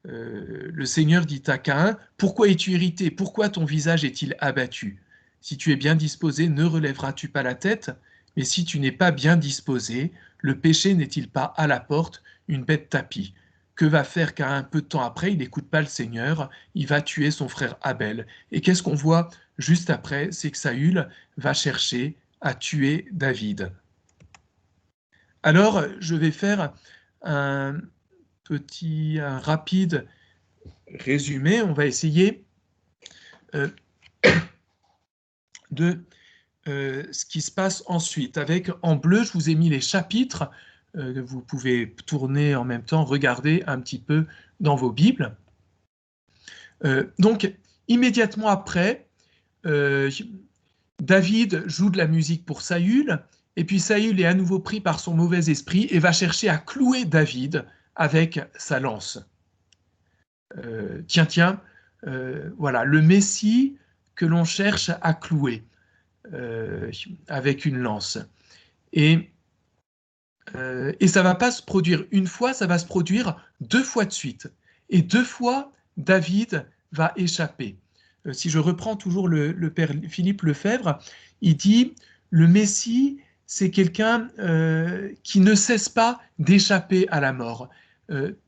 Le Seigneur dit à Caïn, « Pourquoi es-tu irrité? Pourquoi ton visage est-il abattu? Si tu es bien disposé, ne relèveras-tu pas la tête? Mais si tu n'es pas bien disposé, le péché n'est-il pas à la porte, une bête tapie? Que va faire Caïn peu de temps après? Il n'écoute pas le Seigneur, il va tuer son frère Abel. Et qu'est-ce qu'on voit juste après? C'est que Saül va chercher à tuer David. Alors, je vais faire un rapide résumé. On va essayer de ce qui se passe ensuite. Avec en bleu, je vous ai mis les chapitres. Vous pouvez tourner en même temps, regarder un petit peu dans vos Bibles. Donc, immédiatement après, David joue de la musique pour Saül, et puis Saül est à nouveau pris par son mauvais esprit et va chercher à clouer David avec sa lance. Voilà, le Messie que l'on cherche à clouer avec une lance. Et ça ne va pas se produire une fois, ça va se produire 2 fois de suite. Et 2 fois, David va échapper. Si je reprends toujours le père Philippe Lefebvre, il dit « Le Messie, c'est quelqu'un qui ne cesse pas d'échapper à la mort ».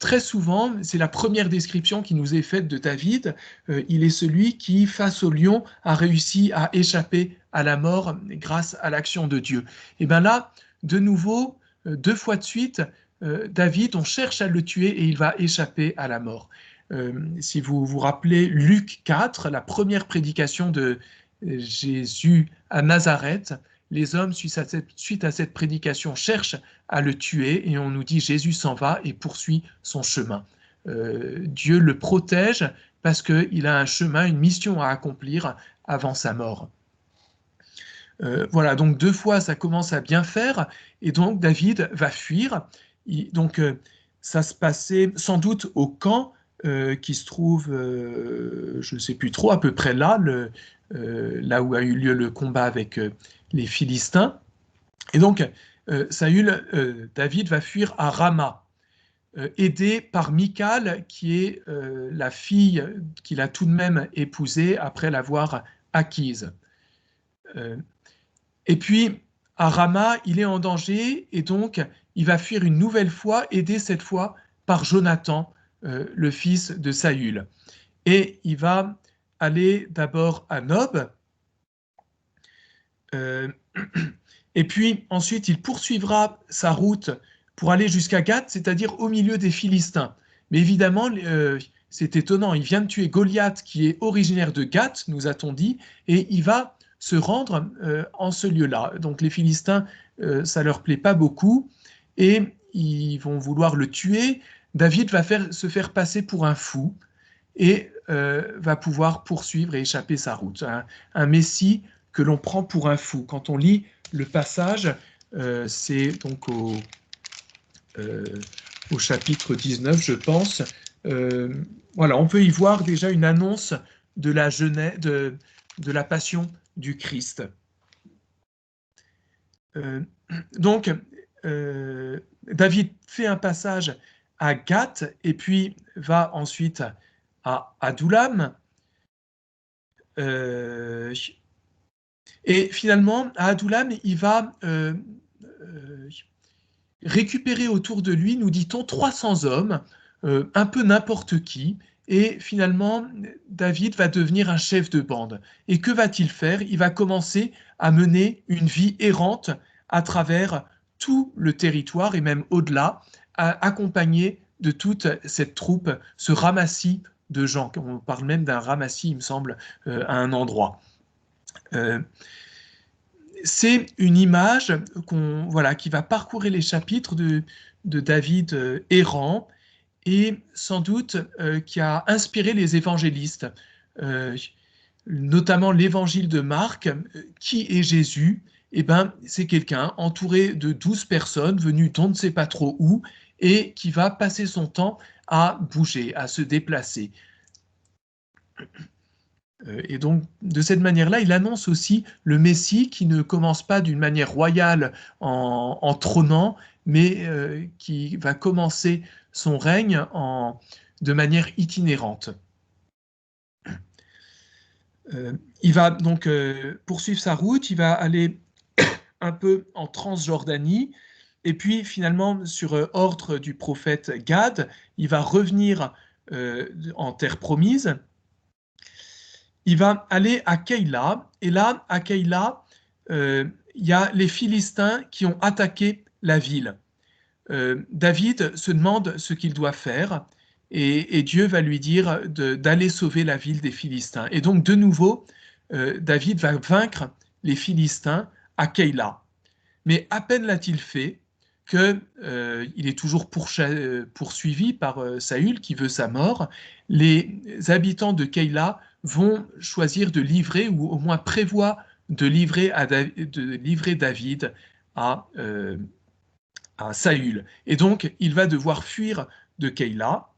Très souvent, c'est la première description qui nous est faite de David, il est celui qui, face au lion, a réussi à échapper à la mort grâce à l'action de Dieu. Et bien là, de nouveau, 2 fois de suite, David, on cherche à le tuer et il va échapper à la mort. Si vous vous rappelez Luc 4, la première prédication de Jésus à Nazareth, les hommes, suite à cette prédication, cherchent à le tuer et on nous dit Jésus s'en va et poursuit son chemin. Dieu le protège parce qu'il a un chemin, une mission à accomplir avant sa mort. Voilà, donc 2 fois ça commence à bien faire et donc David va fuir. Ça se passait sans doute au camp qui se trouve, je ne sais plus trop, à peu près là, là où a eu lieu le combat avec les Philistins. Et donc, David va fuir à Rama, aidé par Michal, qui est la fille qu'il a tout de même épousée après l'avoir acquise. Et puis, à Rama, il est en danger, et donc, il va fuir une nouvelle fois, aidé cette fois par Jonathan, le fils de Saül. Et il va aller d'abord à Nob, Euh, et puis ensuite, il poursuivra sa route pour aller jusqu'à Gath, c'est-à-dire au milieu des Philistins. Mais évidemment, c'est étonnant, il vient de tuer Goliath, qui est originaire de Gath, nous a-t-on dit, et il va se rendre en ce lieu-là. Donc les Philistins, ça leur plaît pas beaucoup, et ils vont vouloir le tuer. David va se faire passer pour un fou, et va pouvoir poursuivre et échapper sa route. Un Messie que l'on prend pour un fou. Quand on lit le passage, c'est donc au chapitre 19, je pense. Voilà, on peut y voir déjà une annonce de la jeunesse, de la passion du Christ. Donc, David fait un passage à Gath et puis va ensuite à Adullam. Et finalement, à Adullam, il va récupérer autour de lui, nous dit-on, 300 hommes, un peu n'importe qui, et finalement, David va devenir un chef de bande. Et que va-t-il faire? Il va commencer à mener une vie errante à travers tout le territoire et même au-delà, accompagné de toute cette troupe, ce ramassis de gens. On parle même d'un ramassis, il me semble, à un endroit. C'est une image voilà, qui va parcourir les chapitres de David errant et sans doute qui a inspiré les évangélistes, notamment l'évangile de Marc. Qui est Jésus? Eh ben, c'est quelqu'un entouré de 12 personnes venues d'on ne sait pas trop où et qui va passer son temps à bouger, à se déplacer. Et donc, de cette manière-là, il annonce aussi le Messie qui ne commence pas d'une manière royale en trônant, mais qui va commencer son règne de manière itinérante. Il va donc poursuivre sa route, il va aller un peu en Transjordanie, et puis finalement, sur ordre du prophète Gad, il va revenir en terre promise. Il va aller à Keïla, et là, à Keïla, il y a les Philistins qui ont attaqué la ville. David se demande ce qu'il doit faire, et Dieu va lui dire d'aller sauver la ville des Philistins. Et donc, de nouveau, David va vaincre les Philistins à Keïla. Mais à peine l'a-t-il fait qu'il est toujours poursuivi par Saül qui veut sa mort. Les habitants de Keïla vont choisir de livrer, ou au moins prévoient de livrer David à Saül. Et donc, il va devoir fuir de Keïla.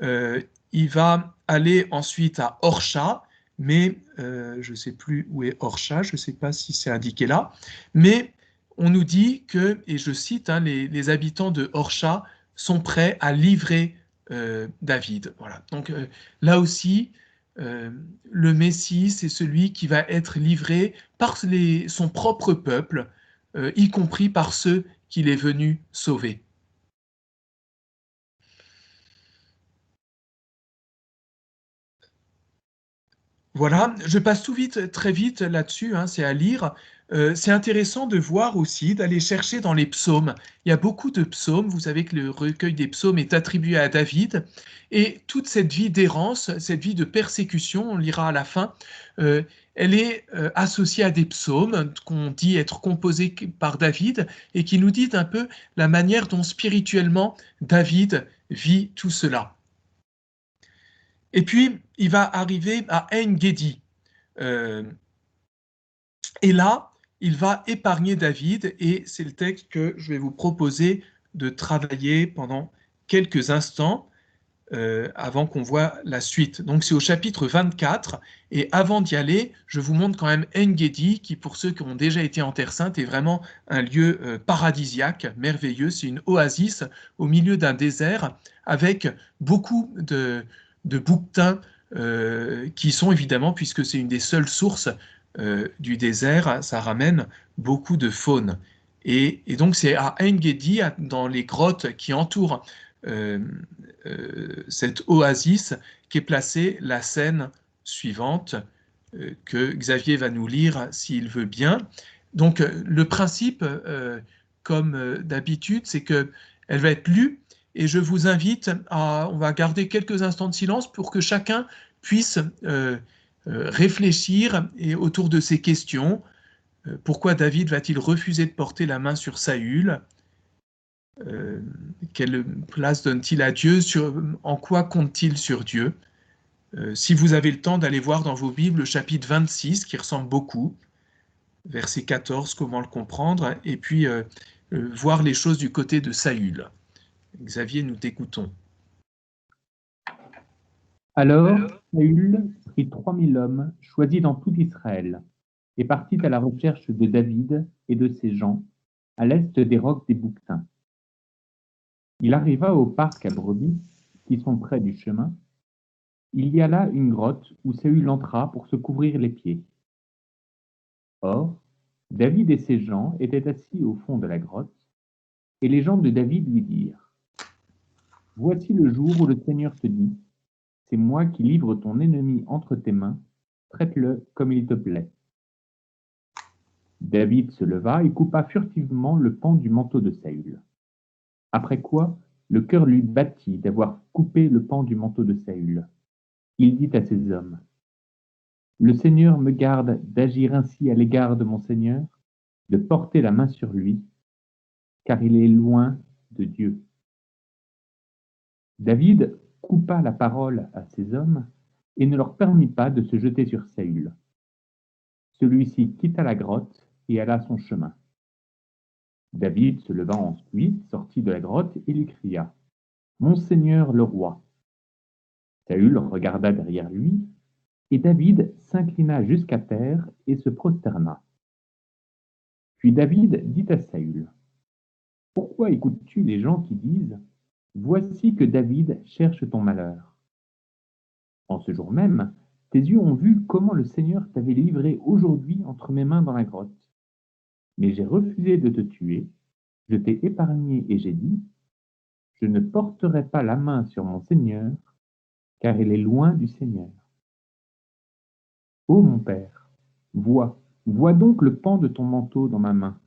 Il va aller ensuite à Orcha, mais je ne sais plus où est Orcha, je ne sais pas si c'est indiqué là, mais on nous dit que, et je cite, les habitants de Orcha sont prêts à livrer David. Voilà. Donc là aussi, le Messie, c'est celui qui va être livré par son propre peuple, y compris par ceux qu'il est venu sauver. Voilà, je passe très vite là-dessus, c'est à lire. C'est intéressant de voir aussi, d'aller chercher dans les psaumes. Il y a beaucoup de psaumes, vous savez que le recueil des psaumes est attribué à David, et toute cette vie d'errance, cette vie de persécution, on lira à la fin, elle est associée à des psaumes qu'on dit être composés par David, et qui nous dit un peu la manière dont spirituellement David vit tout cela. Et puis, il va arriver à En-Gedi. Et là, il va épargner David, et c'est le texte que je vais vous proposer de travailler pendant quelques instants avant qu'on voit la suite. Donc, c'est au chapitre 24, et avant d'y aller, je vous montre quand même En-Gedi, qui, pour ceux qui ont déjà été en Terre Sainte, est vraiment un lieu paradisiaque, merveilleux. C'est une oasis au milieu d'un désert, avec beaucoup de bouquetins qui sont évidemment, puisque c'est une des seules sources du désert, ça ramène beaucoup de faune. Et donc c'est à En-Gedi, dans les grottes qui entourent cette oasis, qu'est placée la scène suivante. que Xavier va nous lire s'il veut bien. Donc le principe, comme d'habitude, c'est qu'elle va être lue et je vous invite on va garder quelques instants de silence pour que chacun puisse réfléchir et autour de ces questions. Pourquoi David va-t-il refuser de porter la main sur Saül? Quelle place donne-t-il à Dieu? En quoi compte-t-il sur Dieu? Si vous avez le temps d'aller voir dans vos Bibles le chapitre 26, qui ressemble beaucoup, verset 14, comment le comprendre, et puis voir les choses du côté de Saül. Xavier, nous t'écoutons. Alors Saül prit 3000 hommes choisis dans tout Israël et partit à la recherche de David et de ses gens à l'est des rocs des Bouquetins. Il arriva au parc à brebis, qui sont près du chemin. Il y a là une grotte où Saül entra pour se couvrir les pieds. Or, David et ses gens étaient assis au fond de la grotte, et les gens de David lui dirent: Voici le jour où le Seigneur te dit: C'est moi qui livre ton ennemi entre tes mains, traite-le comme il te plaît. David se leva et coupa furtivement le pan du manteau de Saül. Après quoi, le cœur lui battit d'avoir coupé le pan du manteau de Saül. Il dit à ses hommes: Le Seigneur me garde d'agir ainsi à l'égard de mon Seigneur, de porter la main sur lui, car il est loin de Dieu. David coupa la parole à ses hommes et ne leur permit pas de se jeter sur Saül. Celui-ci quitta la grotte et alla son chemin. David se leva ensuite, sortit de la grotte et lui cria: Mon Seigneur le roi. Saül regarda derrière lui, et David s'inclina jusqu'à terre et se prosterna. Puis David dit à Saül: Pourquoi écoutes-tu les gens qui disent: Voici que David cherche ton malheur? En ce jour même, tes yeux ont vu comment le Seigneur t'avait livré aujourd'hui entre mes mains dans la grotte. Mais j'ai refusé de te tuer, je t'ai épargné et j'ai dit: Je ne porterai pas la main sur mon Seigneur, car il est loin du Seigneur. Ô mon Père, vois donc le pan de ton manteau dans ma main.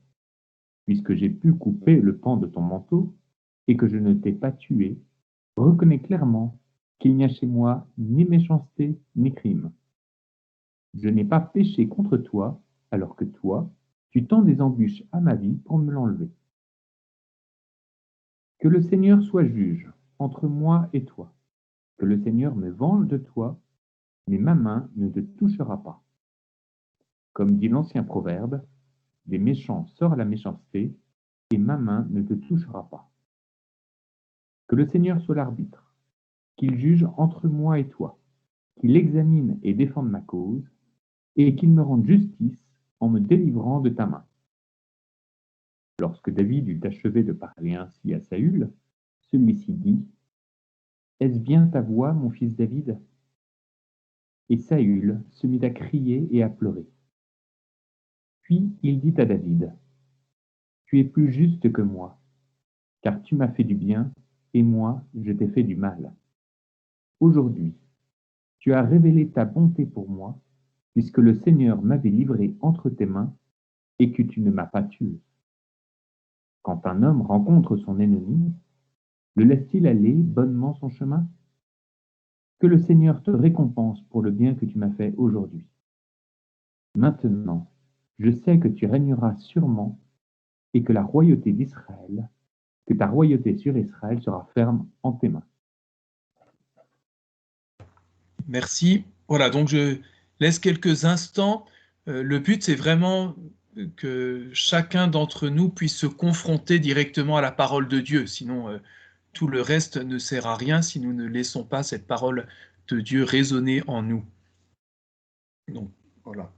Puisque j'ai pu couper le pan de ton manteau, et que je ne t'ai pas tué, reconnais clairement qu'il n'y a chez moi ni méchanceté ni crime. Je n'ai pas péché contre toi, alors que toi, tu tends des embûches à ma vie pour me l'enlever. Que le Seigneur soit juge entre moi et toi. Que le Seigneur me venge de toi, mais ma main ne te touchera pas. Comme dit l'ancien proverbe, des méchants sort la méchanceté, et ma main ne te touchera pas. Que le Seigneur soit l'arbitre, qu'il juge entre moi et toi, qu'il examine et défende ma cause, et qu'il me rende justice en me délivrant de ta main. Lorsque David eut achevé de parler ainsi à Saül, celui-ci dit: Est-ce bien ta voix, mon fils David? Et Saül se mit à crier et à pleurer. Puis il dit à David: Tu es plus juste que moi, car tu m'as fait du bien, et moi je t'ai fait du mal. Aujourd'hui, tu as révélé ta bonté pour moi, puisque le Seigneur m'avait livré entre tes mains, et que tu ne m'as pas tué. Quand un homme rencontre son ennemi, le laisse-t-il aller bonnement son chemin? Que le Seigneur te récompense pour le bien que tu m'as fait aujourd'hui. Maintenant, je sais que tu régneras sûrement, et que la royauté d'Israël, que ta royauté sur Israël sera ferme en tes mains. Merci. Voilà, donc je laisse quelques instants. Le but, c'est vraiment que chacun d'entre nous puisse se confronter directement à la parole de Dieu. Sinon, tout le reste ne sert à rien si nous ne laissons pas cette parole de Dieu résonner en nous. Donc, voilà.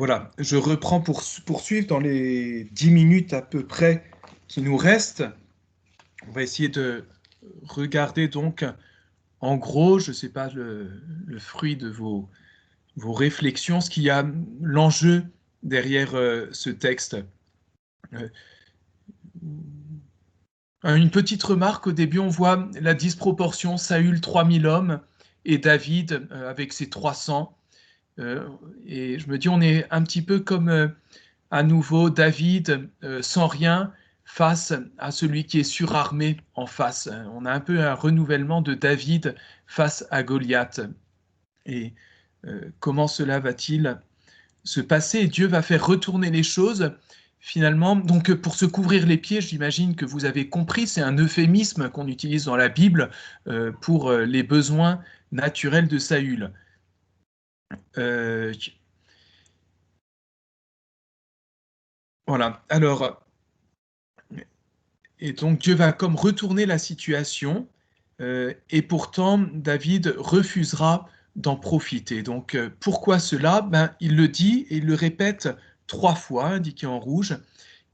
Voilà, je reprends pour poursuivre dans les 10 minutes à peu près qui nous restent. On va essayer de regarder donc, en gros, je ne sais pas le fruit de vos réflexions, ce qu'il y a, l'enjeu derrière ce texte. Euh, une petite remarque, au début, on voit la disproportion, Saül 3000 hommes et David avec ses 300. Et je me dis, on est un petit peu comme à nouveau David sans rien face à celui qui est surarmé en face. On a un peu un renouvellement de David face à Goliath. Et comment cela va-t-il se passer? Et Dieu va faire retourner les choses finalement. Donc pour se couvrir les pieds, j'imagine que vous avez compris, c'est un euphémisme qu'on utilise dans la Bible pour les besoins naturels de Saül. Voilà, alors, et donc Dieu va comme retourner la situation, et pourtant David refusera d'en profiter. Donc pourquoi cela? Il le dit et il le répète 3 fois, indiqué en rouge,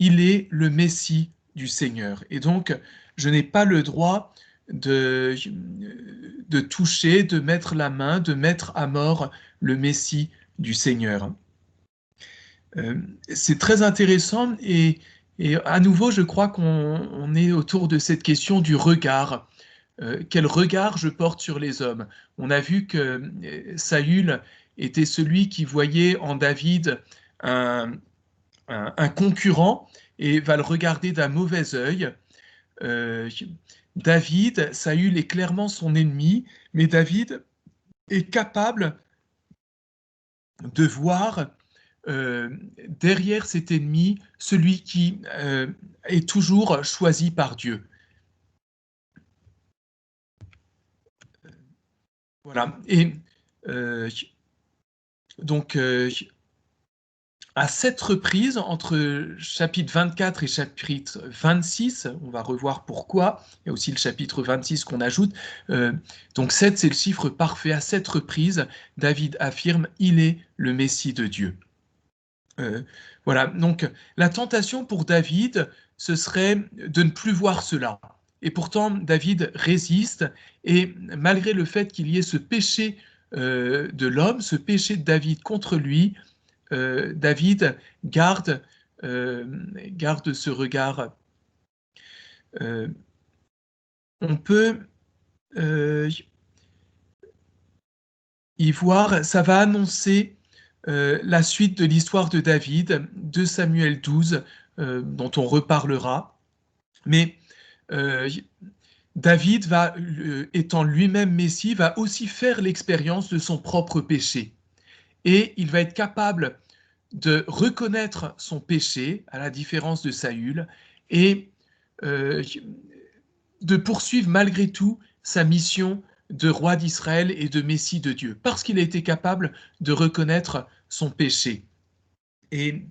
il est le Messie du Seigneur. Et donc je n'ai pas le droit de toucher, de mettre la main, de mettre à mort le Messie du Seigneur. C'est très intéressant et à nouveau, je crois qu'on est autour de cette question du regard. Quel regard je porte sur les hommes? On a vu que Saül était celui qui voyait en David un concurrent et va le regarder d'un mauvais œil. Saül est clairement son ennemi, mais David est capable de voir derrière cet ennemi, celui qui est toujours choisi par Dieu. Voilà. Et donc, à 7 reprises, entre chapitre 24 et chapitre 26, on va revoir pourquoi, il y a aussi le chapitre 26 qu'on ajoute, donc 7 c'est le chiffre parfait, à 7 reprises, David affirme « Il est le Messie de Dieu ». Voilà, donc la tentation pour David, ce serait de ne plus voir cela. Et pourtant, David résiste, et malgré le fait qu'il y ait ce péché de l'homme, ce péché de David contre lui, David garde ce regard. On peut y voir, ça va annoncer la suite de l'histoire de David, de Samuel 12, dont on reparlera. Mais David, étant lui-même Messie, va aussi faire l'expérience de son propre péché. Et il va être capable de reconnaître son péché, à la différence de Saül, et de poursuivre malgré tout sa mission de roi d'Israël et de Messie de Dieu, parce qu'il a été capable de reconnaître son péché. Et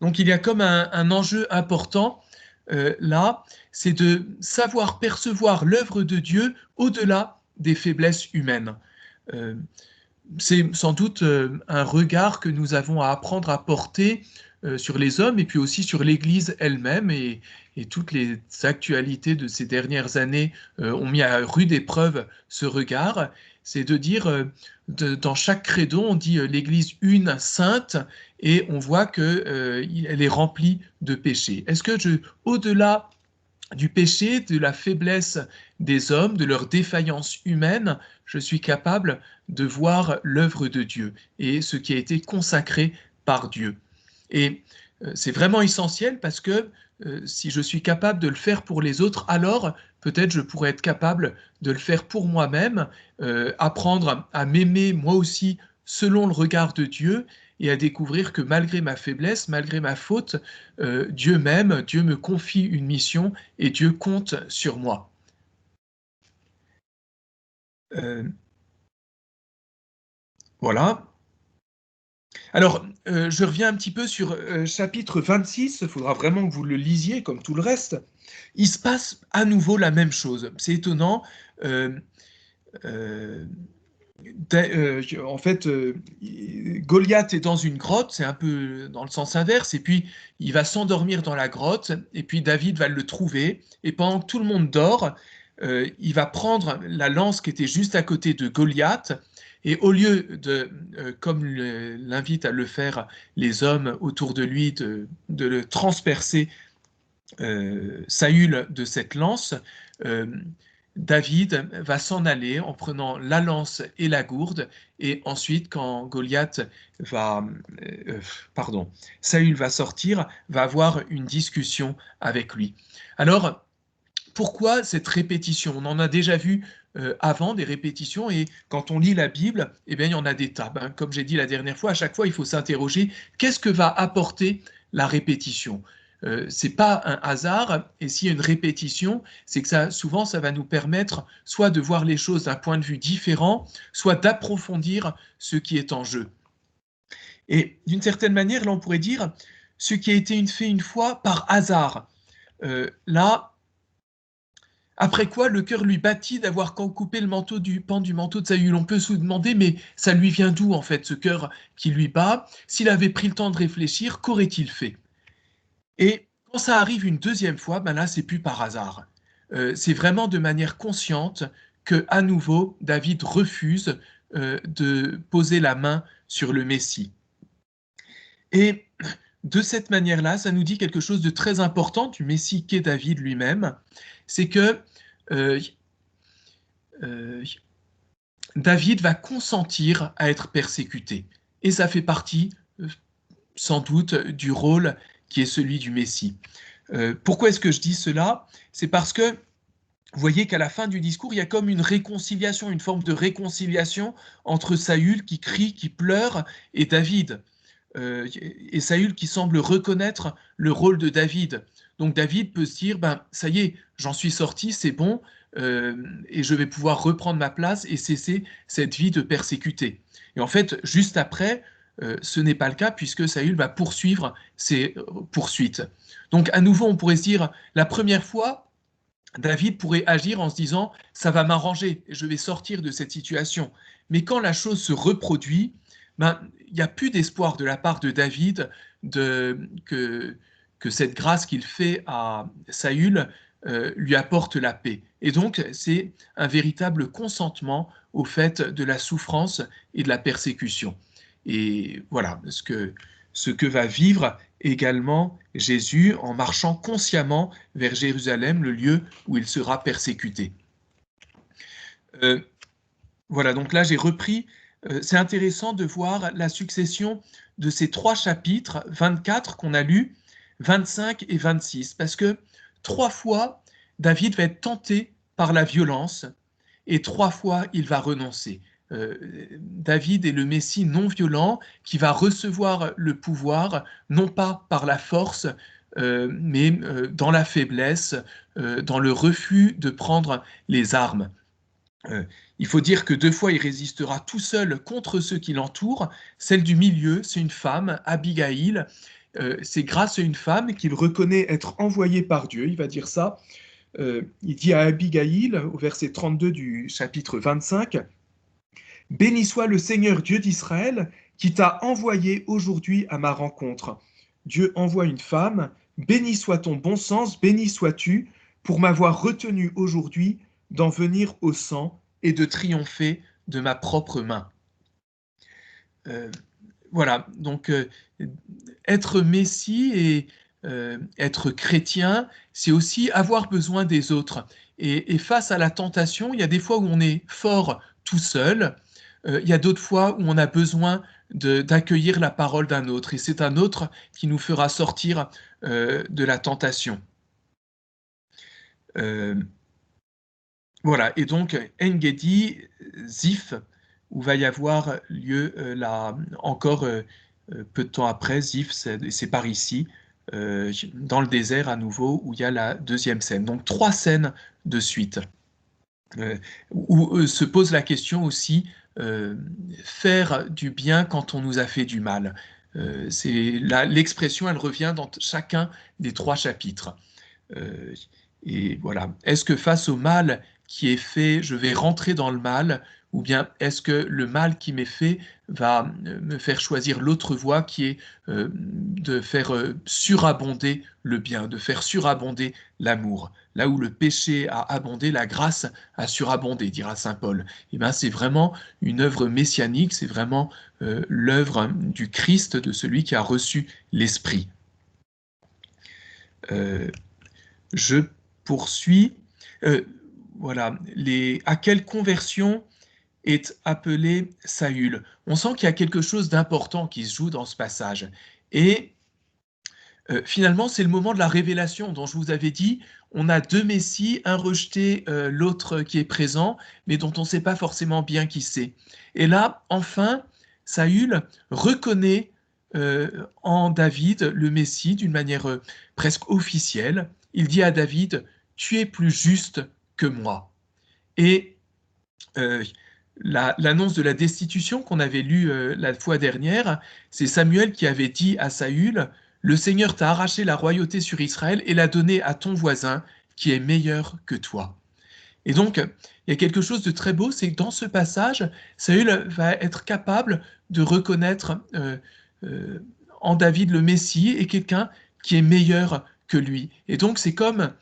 donc il y a comme un enjeu important là, c'est de savoir percevoir l'œuvre de Dieu au-delà des faiblesses humaines. C'est sans doute un regard que nous avons à apprendre à porter sur les hommes et puis aussi sur l'Église elle-même, et toutes les actualités de ces dernières années ont mis à rude épreuve ce regard. C'est de dire, dans chaque credo, on dit l'Église une, sainte, et on voit qu'elle est remplie de péchés. Est-ce que au-delà du péché, de la faiblesse des hommes, de leur défaillance humaine, je suis capable de voir l'œuvre de Dieu et ce qui a été consacré par Dieu? Et c'est vraiment essentiel parce que si je suis capable de le faire pour les autres, alors peut-être je pourrais être capable de le faire pour moi-même, apprendre à m'aimer moi aussi selon le regard de Dieu, et à découvrir que malgré ma faiblesse, malgré ma faute, Dieu m'aime, Dieu me confie une mission et Dieu compte sur moi. Voilà. Alors, je reviens un petit peu sur chapitre 26, il faudra vraiment que vous le lisiez comme tout le reste. Il se passe à nouveau la même chose. C'est étonnant. en fait, Goliath est dans une grotte, c'est un peu dans le sens inverse, et puis il va s'endormir dans la grotte, et puis David va le trouver, et pendant que tout le monde dort, il va prendre la lance qui était juste à côté de Goliath, et au lieu de, comme l'invitent à le faire les hommes autour de lui, de le transpercer Saül de cette lance, David va s'en aller en prenant la lance et la gourde, et ensuite, quand Saül va sortir, va avoir une discussion avec lui. Alors, pourquoi cette répétition? On en a déjà vu avant des répétitions, et quand on lit la Bible, eh bien, il y en a des tas. Ben, comme j'ai dit la dernière fois, à chaque fois, il faut s'interroger, qu'est-ce que va apporter la répétition? C'est pas un hasard, et s'il y a une répétition, c'est que souvent, ça va nous permettre soit de voir les choses d'un point de vue différent, soit d'approfondir ce qui est en jeu. Et d'une certaine manière, là, on pourrait dire, ce qui a été fait une fois par hasard. Là, après quoi, le cœur lui battit d'avoir coupé le pan du manteau de Saül. On peut se demander, mais ça lui vient d'où, en fait, ce cœur qui lui bat? S'il avait pris le temps de réfléchir, qu'aurait-il fait? Et quand ça arrive une deuxième fois, ben là, c'est plus par hasard. C'est vraiment de manière consciente que, à nouveau, David refuse de poser la main sur le Messie. Et de cette manière-là, ça nous dit quelque chose de très important du Messie qu'est David lui-même, c'est que David va consentir à être persécuté. Et ça fait partie, sans doute, du rôle qui est celui du Messie. Pourquoi est-ce que je dis cela? C'est parce que vous voyez qu'à la fin du discours, il y a comme une réconciliation, une forme de réconciliation entre Saül qui crie, qui pleure, et David. Et Saül qui semble reconnaître le rôle de David. Donc David peut se dire, ben, ça y est, j'en suis sorti, c'est bon, et je vais pouvoir reprendre ma place et cesser cette vie de persécuté. Et en fait, juste après, ce n'est pas le cas puisque Saül va poursuivre ses poursuites. Donc à nouveau, on pourrait se dire, la première fois, David pourrait agir en se disant, ça va m'arranger, je vais sortir de cette situation. Mais quand la chose se reproduit, ben, il n'y a plus d'espoir de la part de David que cette grâce qu'il fait à Saül lui apporte la paix. Et donc, c'est un véritable consentement au fait de la souffrance et de la persécution. Et voilà ce que va vivre également Jésus en marchant consciemment vers Jérusalem, le lieu où il sera persécuté. Voilà, donc là j'ai repris, c'est intéressant de voir la succession de ces trois chapitres, 24 qu'on a lus, 25 et 26, parce que 3 fois, David va être tenté par la violence, et 3 fois, il va renoncer. David est le Messie non violent qui va recevoir le pouvoir, non pas par la force, mais dans la faiblesse, dans le refus de prendre les armes. Il faut dire que 2 fois, il résistera tout seul contre ceux qui l'entourent. Celle du milieu, c'est une femme, Abigaïl. C'est grâce à une femme qu'il reconnaît être envoyée par Dieu. Il va dire ça. Il dit à Abigaïl, au verset 32 du chapitre 25, « Béni soit le Seigneur Dieu d'Israël, qui t'a envoyé aujourd'hui à ma rencontre. Dieu envoie une femme. Béni soit ton bon sens, béni sois-tu, pour m'avoir retenu aujourd'hui d'en venir au sang et de triompher de ma propre main. » Voilà, donc être Messie et être chrétien, c'est aussi avoir besoin des autres. Et face à la tentation, il y a des fois où on est fort tout seul, il y a d'autres fois où on a besoin d'accueillir la parole d'un autre, et c'est un autre qui nous fera sortir de la tentation. Voilà, et donc En-Gedi, Ziph, où va y avoir lieu encore peu de temps après, Ziph, c'est par ici, dans le désert à nouveau, où il y a la deuxième scène. Donc 3 scènes de suite, où se pose la question aussi, faire du bien quand on nous a fait du mal. L'expression, elle revient dans chacun des 3 chapitres. Et voilà. Est-ce que face au mal qui est fait, je vais rentrer dans le mal, ou bien est-ce que le mal qui m'est fait va me faire choisir l'autre voie qui est de faire surabonder le bien, de faire surabonder l'amour. Là où le péché a abondé, la grâce a surabondé, dira saint Paul. Et bien, c'est vraiment une œuvre messianique, c'est vraiment l'œuvre du Christ, de celui qui a reçu l'Esprit. Je poursuis. Voilà. À quelle conversion est appelé Saül? On sent qu'il y a quelque chose d'important qui se joue dans ce passage. Et finalement, c'est le moment de la révélation dont je vous avais dit. On a deux messies, un rejeté, l'autre qui est présent, mais dont on ne sait pas forcément bien qui c'est. Et là, enfin, Saül reconnaît en David le Messie d'une manière presque officielle. Il dit à David, « Tu es plus juste que moi ». Et l'annonce de la destitution qu'on avait lue la fois dernière, c'est Samuel qui avait dit à Saül, « Le Seigneur t'a arraché la royauté sur Israël et l'a donnée à ton voisin qui est meilleur que toi. » Et donc, il y a quelque chose de très beau, c'est que dans ce passage, Saül va être capable de reconnaître en David le Messie et quelqu'un qui est meilleur que lui. Et donc, c'est comme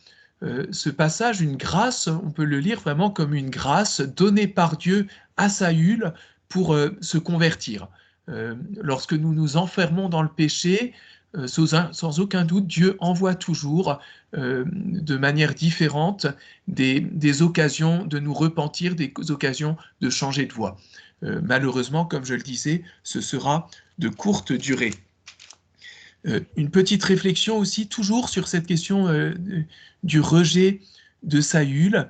ce passage, une grâce, on peut le lire vraiment comme une grâce donnée par Dieu à Saül pour se convertir. Lorsque nous nous enfermons dans le péché, sans aucun doute, Dieu envoie toujours de manière différente des occasions de nous repentir, des occasions de changer de voie. Malheureusement, comme je le disais, ce sera de courte durée. Une petite réflexion aussi, toujours sur cette question du rejet de Saül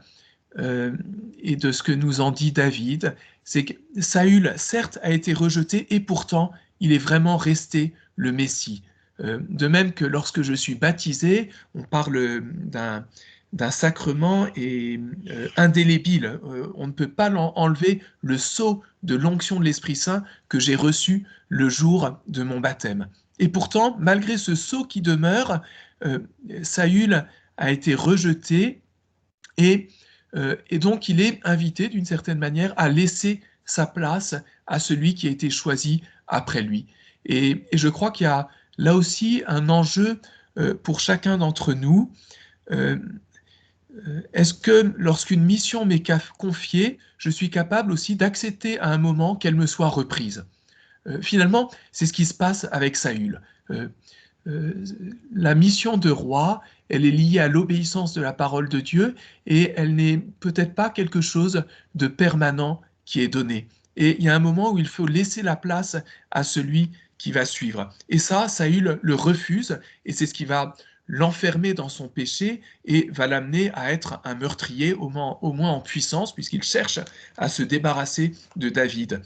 et de ce que nous en dit David, c'est que Saül, certes, a été rejeté et pourtant, il est vraiment resté le Messie. De même que lorsque je suis baptisé, on parle d'un sacrement et indélébile. On ne peut pas enlever le sceau de l'onction de l'Esprit Saint que j'ai reçu le jour de mon baptême. Et pourtant, malgré ce sceau qui demeure, Saül a été rejeté et donc il est invité d'une certaine manière à laisser sa place à celui qui a été choisi après lui. Et je crois qu'il y a là aussi un enjeu pour chacun d'entre nous. Est-ce que lorsqu'une mission m'est confiée, je suis capable aussi d'accepter à un moment qu'elle me soit reprise? Finalement, c'est ce qui se passe avec Saül. La mission de roi, elle est liée à l'obéissance de la parole de Dieu et elle n'est peut-être pas quelque chose de permanent qui est donné. Et il y a un moment où il faut laisser la place à celui qui va suivre. Et ça, Saül le refuse et c'est ce qui va l'enfermer dans son péché et va l'amener à être un meurtrier, au moins en puissance, puisqu'il cherche à se débarrasser de David.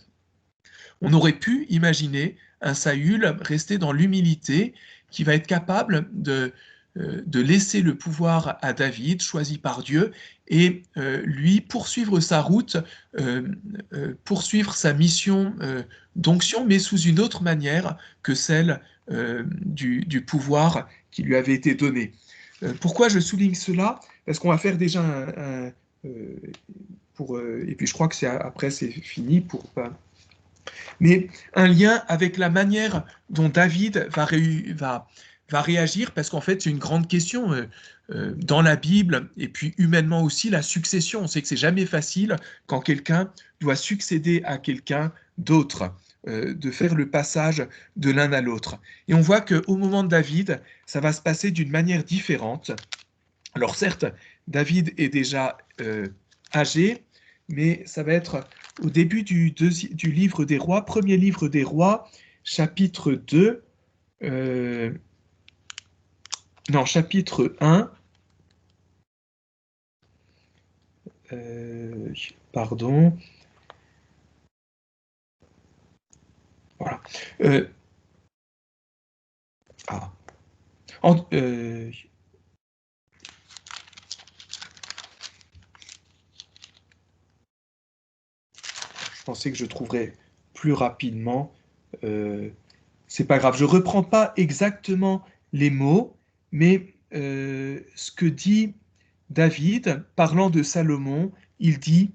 On aurait pu imaginer un Saül rester dans l'humilité, qui va être capable de laisser le pouvoir à David, choisi par Dieu, et lui poursuivre sa route, poursuivre sa mission d'onction, mais sous une autre manière que celle du pouvoir qui lui avait été donné. Pourquoi je souligne cela? Parce qu'on va faire déjà et puis je crois que après c'est fini pour pas. Mais un lien avec la manière dont David va réagir, parce qu'en fait, c'est une grande question dans la Bible, et puis humainement aussi, la succession. On sait que c'est jamais facile quand quelqu'un doit succéder à quelqu'un d'autre, de faire le passage de l'un à l'autre. Et on voit qu'au moment de David, ça va se passer d'une manière différente. Alors certes, David est déjà âgé, mais ça va être au début du livre des rois, premier livre des rois, chapitre 2, chapitre 1, pardon, voilà. Je pensais que je trouverais plus rapidement. C'est pas grave. Je reprends pas exactement les mots, mais ce que dit David, parlant de Salomon, il dit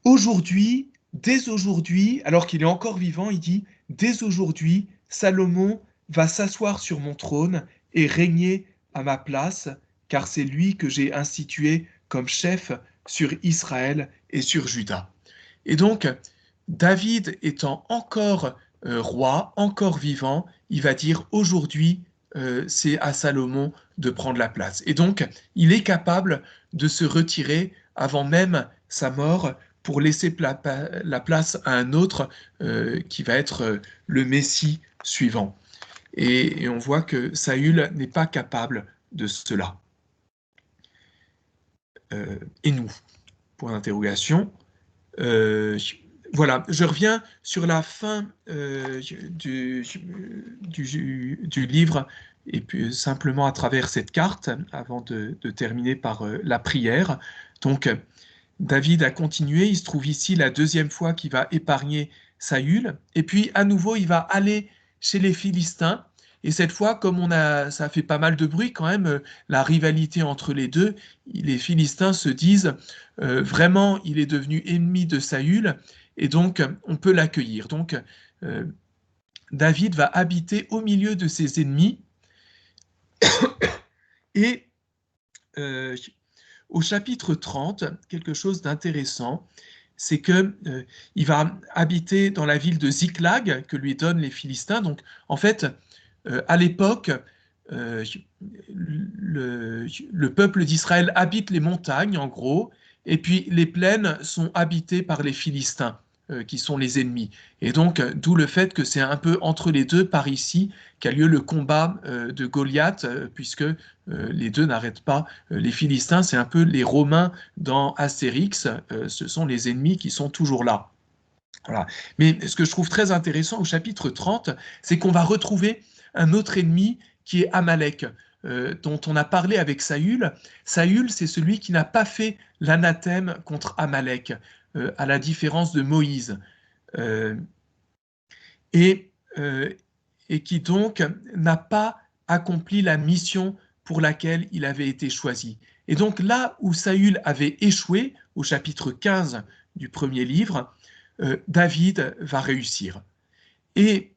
aujourd'hui, dès aujourd'hui, alors qu'il est encore vivant, il dit, dès aujourd'hui, Salomon va s'asseoir sur mon trône et régner à ma place, car c'est lui que j'ai institué comme chef sur Israël et sur Juda. Et donc, David étant encore roi, encore vivant, il va dire aujourd'hui, c'est à Salomon de prendre la place. Et donc, il est capable de se retirer avant même sa mort pour laisser la place à un autre qui va être le Messie suivant. Et on voit que Saül n'est pas capable de cela. Et nous, point d'interrogation. Voilà, je reviens sur la fin du livre et puis simplement à travers cette carte avant de terminer par la prière. Donc, David a continué, il se trouve ici la deuxième fois qu'il va épargner Saül, et puis à nouveau il va aller chez les Philistins, et cette fois, comme ça a fait pas mal de bruit quand même, la rivalité entre les deux, les Philistins se disent vraiment il est devenu ennemi de Saül, et donc on peut l'accueillir. Donc David va habiter au milieu de ses ennemis, et au chapitre 30, quelque chose d'intéressant, c'est que il va habiter dans la ville de Ziklag que lui donnent les Philistins. Donc, en fait, à l'époque, le peuple d'Israël habite les montagnes, en gros, et puis les plaines sont habitées par les Philistins, qui sont les ennemis. Et donc, d'où le fait que c'est un peu entre les deux, par ici, qu'a lieu le combat de Goliath, puisque les deux n'arrêtent pas. Les Philistins, c'est un peu les Romains dans Astérix, ce sont les ennemis qui sont toujours là. Voilà. Mais ce que je trouve très intéressant au chapitre 30, c'est qu'on va retrouver un autre ennemi qui est Amalek, dont on a parlé avec Saül. Saül, c'est celui qui n'a pas fait l'anathème contre Amalek, à la différence de Moïse. Euh, et, euh, et qui donc n'a pas accompli la mission pour laquelle il avait été choisi. Et donc là où Saül avait échoué, au chapitre 15 du premier livre, David va réussir. Et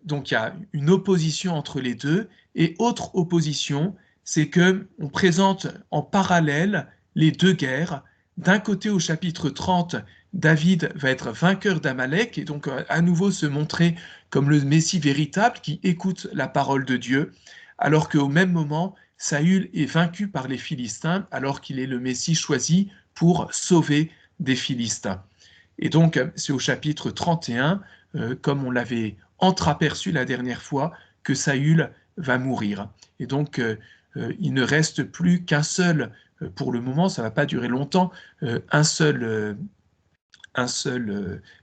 donc il y a une opposition entre les deux. Et autre opposition, c'est que on présente en parallèle les deux guerres. D'un côté, au chapitre 30, David va être vainqueur d'Amalek et donc à nouveau se montrer comme le Messie véritable qui écoute la parole de Dieu, alors qu'au même moment, Saül est vaincu par les Philistins alors qu'il est le Messie choisi pour sauver des Philistins. Et donc, c'est au chapitre 31, comme on l'avait entreaperçu la dernière fois, que Saül va mourir. Et donc, il ne reste plus qu'un seul, pour le moment, ça ne va pas durer longtemps, un seul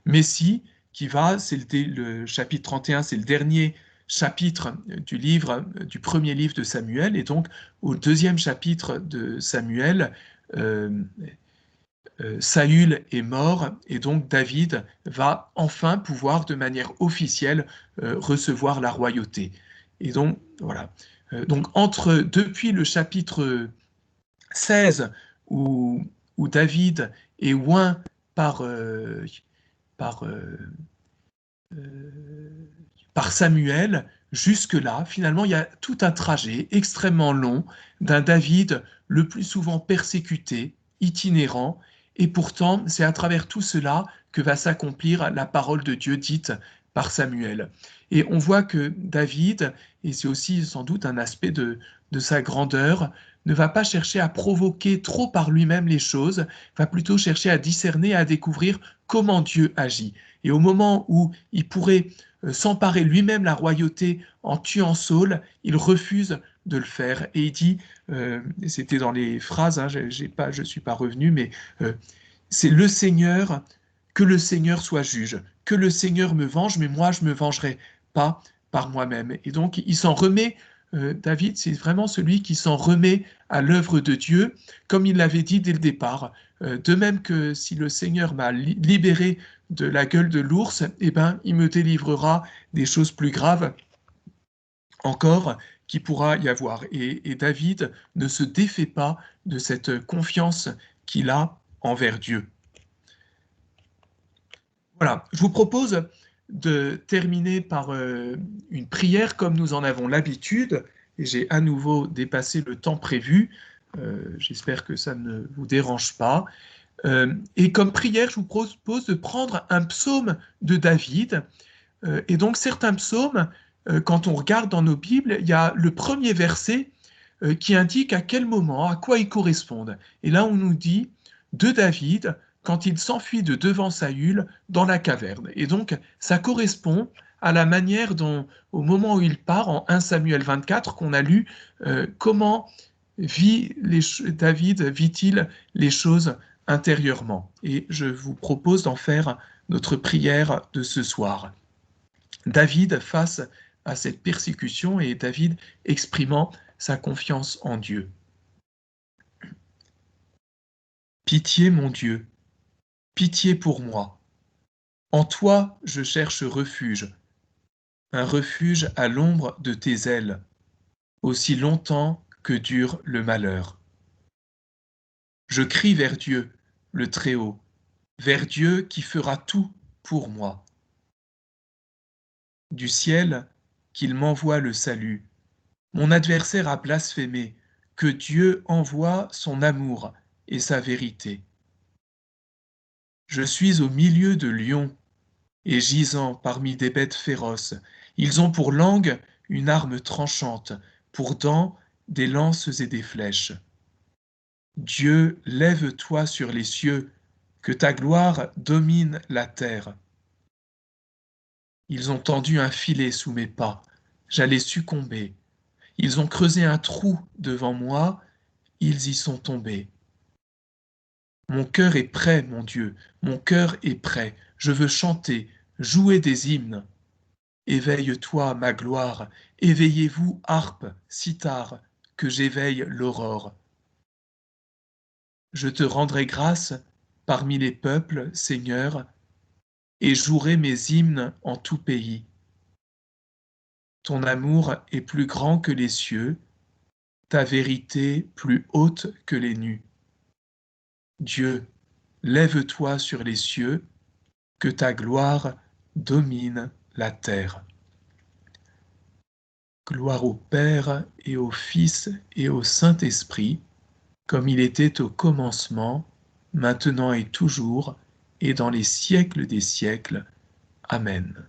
Messie qui va, c'est le chapitre 31, c'est le dernier chapitre du livre, du premier livre de Samuel, et donc au deuxième chapitre de Samuel, Saül est mort et donc David va enfin pouvoir de manière officielle recevoir la royauté. Et donc voilà. Donc depuis le chapitre 16 où David est oint par, par, par Samuel, jusque-là, finalement, il y a tout un trajet extrêmement long d'un David le plus souvent persécuté, itinérant, et pourtant, c'est à travers tout cela que va s'accomplir la parole de Dieu dite par Samuel. Et on voit que David, et c'est aussi sans doute un aspect de sa grandeur, ne va pas chercher à provoquer trop par lui-même les choses, va plutôt chercher à discerner, à découvrir comment Dieu agit. Et au moment où il pourrait s'emparer lui-même la royauté en tuant Saul, il refuse de le faire. Et il dit, c'était dans les phrases, hein, je ne suis pas revenu, mais c'est le Seigneur, que le Seigneur soit juge, que le Seigneur me venge, mais moi je ne me vengerai pas par moi-même. Et donc il s'en remet, David, c'est vraiment celui qui s'en remet à l'œuvre de Dieu, comme il l'avait dit dès le départ. De même que si le Seigneur m'a libéré de la gueule de l'ours, eh ben, il me délivrera des choses plus graves encore qui pourra y avoir. Et David ne se défait pas de cette confiance qu'il a envers Dieu. Voilà, je vous propose de terminer par une prière comme nous en avons l'habitude. Et j'ai à nouveau dépassé le temps prévu. J'espère que ça ne vous dérange pas. Et comme prière, je vous propose de prendre un psaume de David. Et donc certains psaumes, quand on regarde dans nos Bibles, il y a le premier verset qui indique à quel moment, à quoi ils correspondent. Et là, on nous dit de David quand il s'enfuit de devant Saül dans la caverne. Et donc, ça correspond à la manière dont, au moment où il part, en 1 Samuel 24, qu'on a lu, comment David vit-il les choses intérieurement. Et je vous propose d'en faire notre prière de ce soir. David face à cette persécution et David exprimant sa confiance en Dieu. Pitié, mon Dieu, pitié pour moi. En toi je cherche refuge, un refuge à l'ombre de tes ailes, aussi longtemps que dure le malheur. Je crie vers Dieu, le Très-Haut, vers Dieu qui fera tout pour moi. Du ciel, qu'il m'envoie le salut. Mon adversaire a blasphémé, que Dieu envoie son amour et sa vérité. Je suis au milieu de lions, et gisant parmi des bêtes féroces. Ils ont pour langue une arme tranchante, pour dents des lances et des flèches. Dieu, lève-toi sur les cieux, que ta gloire domine la terre. Ils ont tendu un filet sous mes pas, j'allais succomber. Ils ont creusé un trou devant moi, ils y sont tombés. Mon cœur est prêt, mon Dieu, mon cœur est prêt. Je veux chanter, jouer des hymnes. Éveille-toi, ma gloire, éveillez-vous, harpe, cithare, que j'éveille l'aurore. Je te rendrai grâce parmi les peuples, Seigneur, et jouerai mes hymnes en tout pays. Ton amour est plus grand que les cieux, ta vérité plus haute que les nues. Dieu, lève-toi sur les cieux, que ta gloire domine la terre. Gloire au Père et au Fils et au Saint-Esprit, comme il était au commencement, maintenant et toujours, et dans les siècles des siècles. Amen.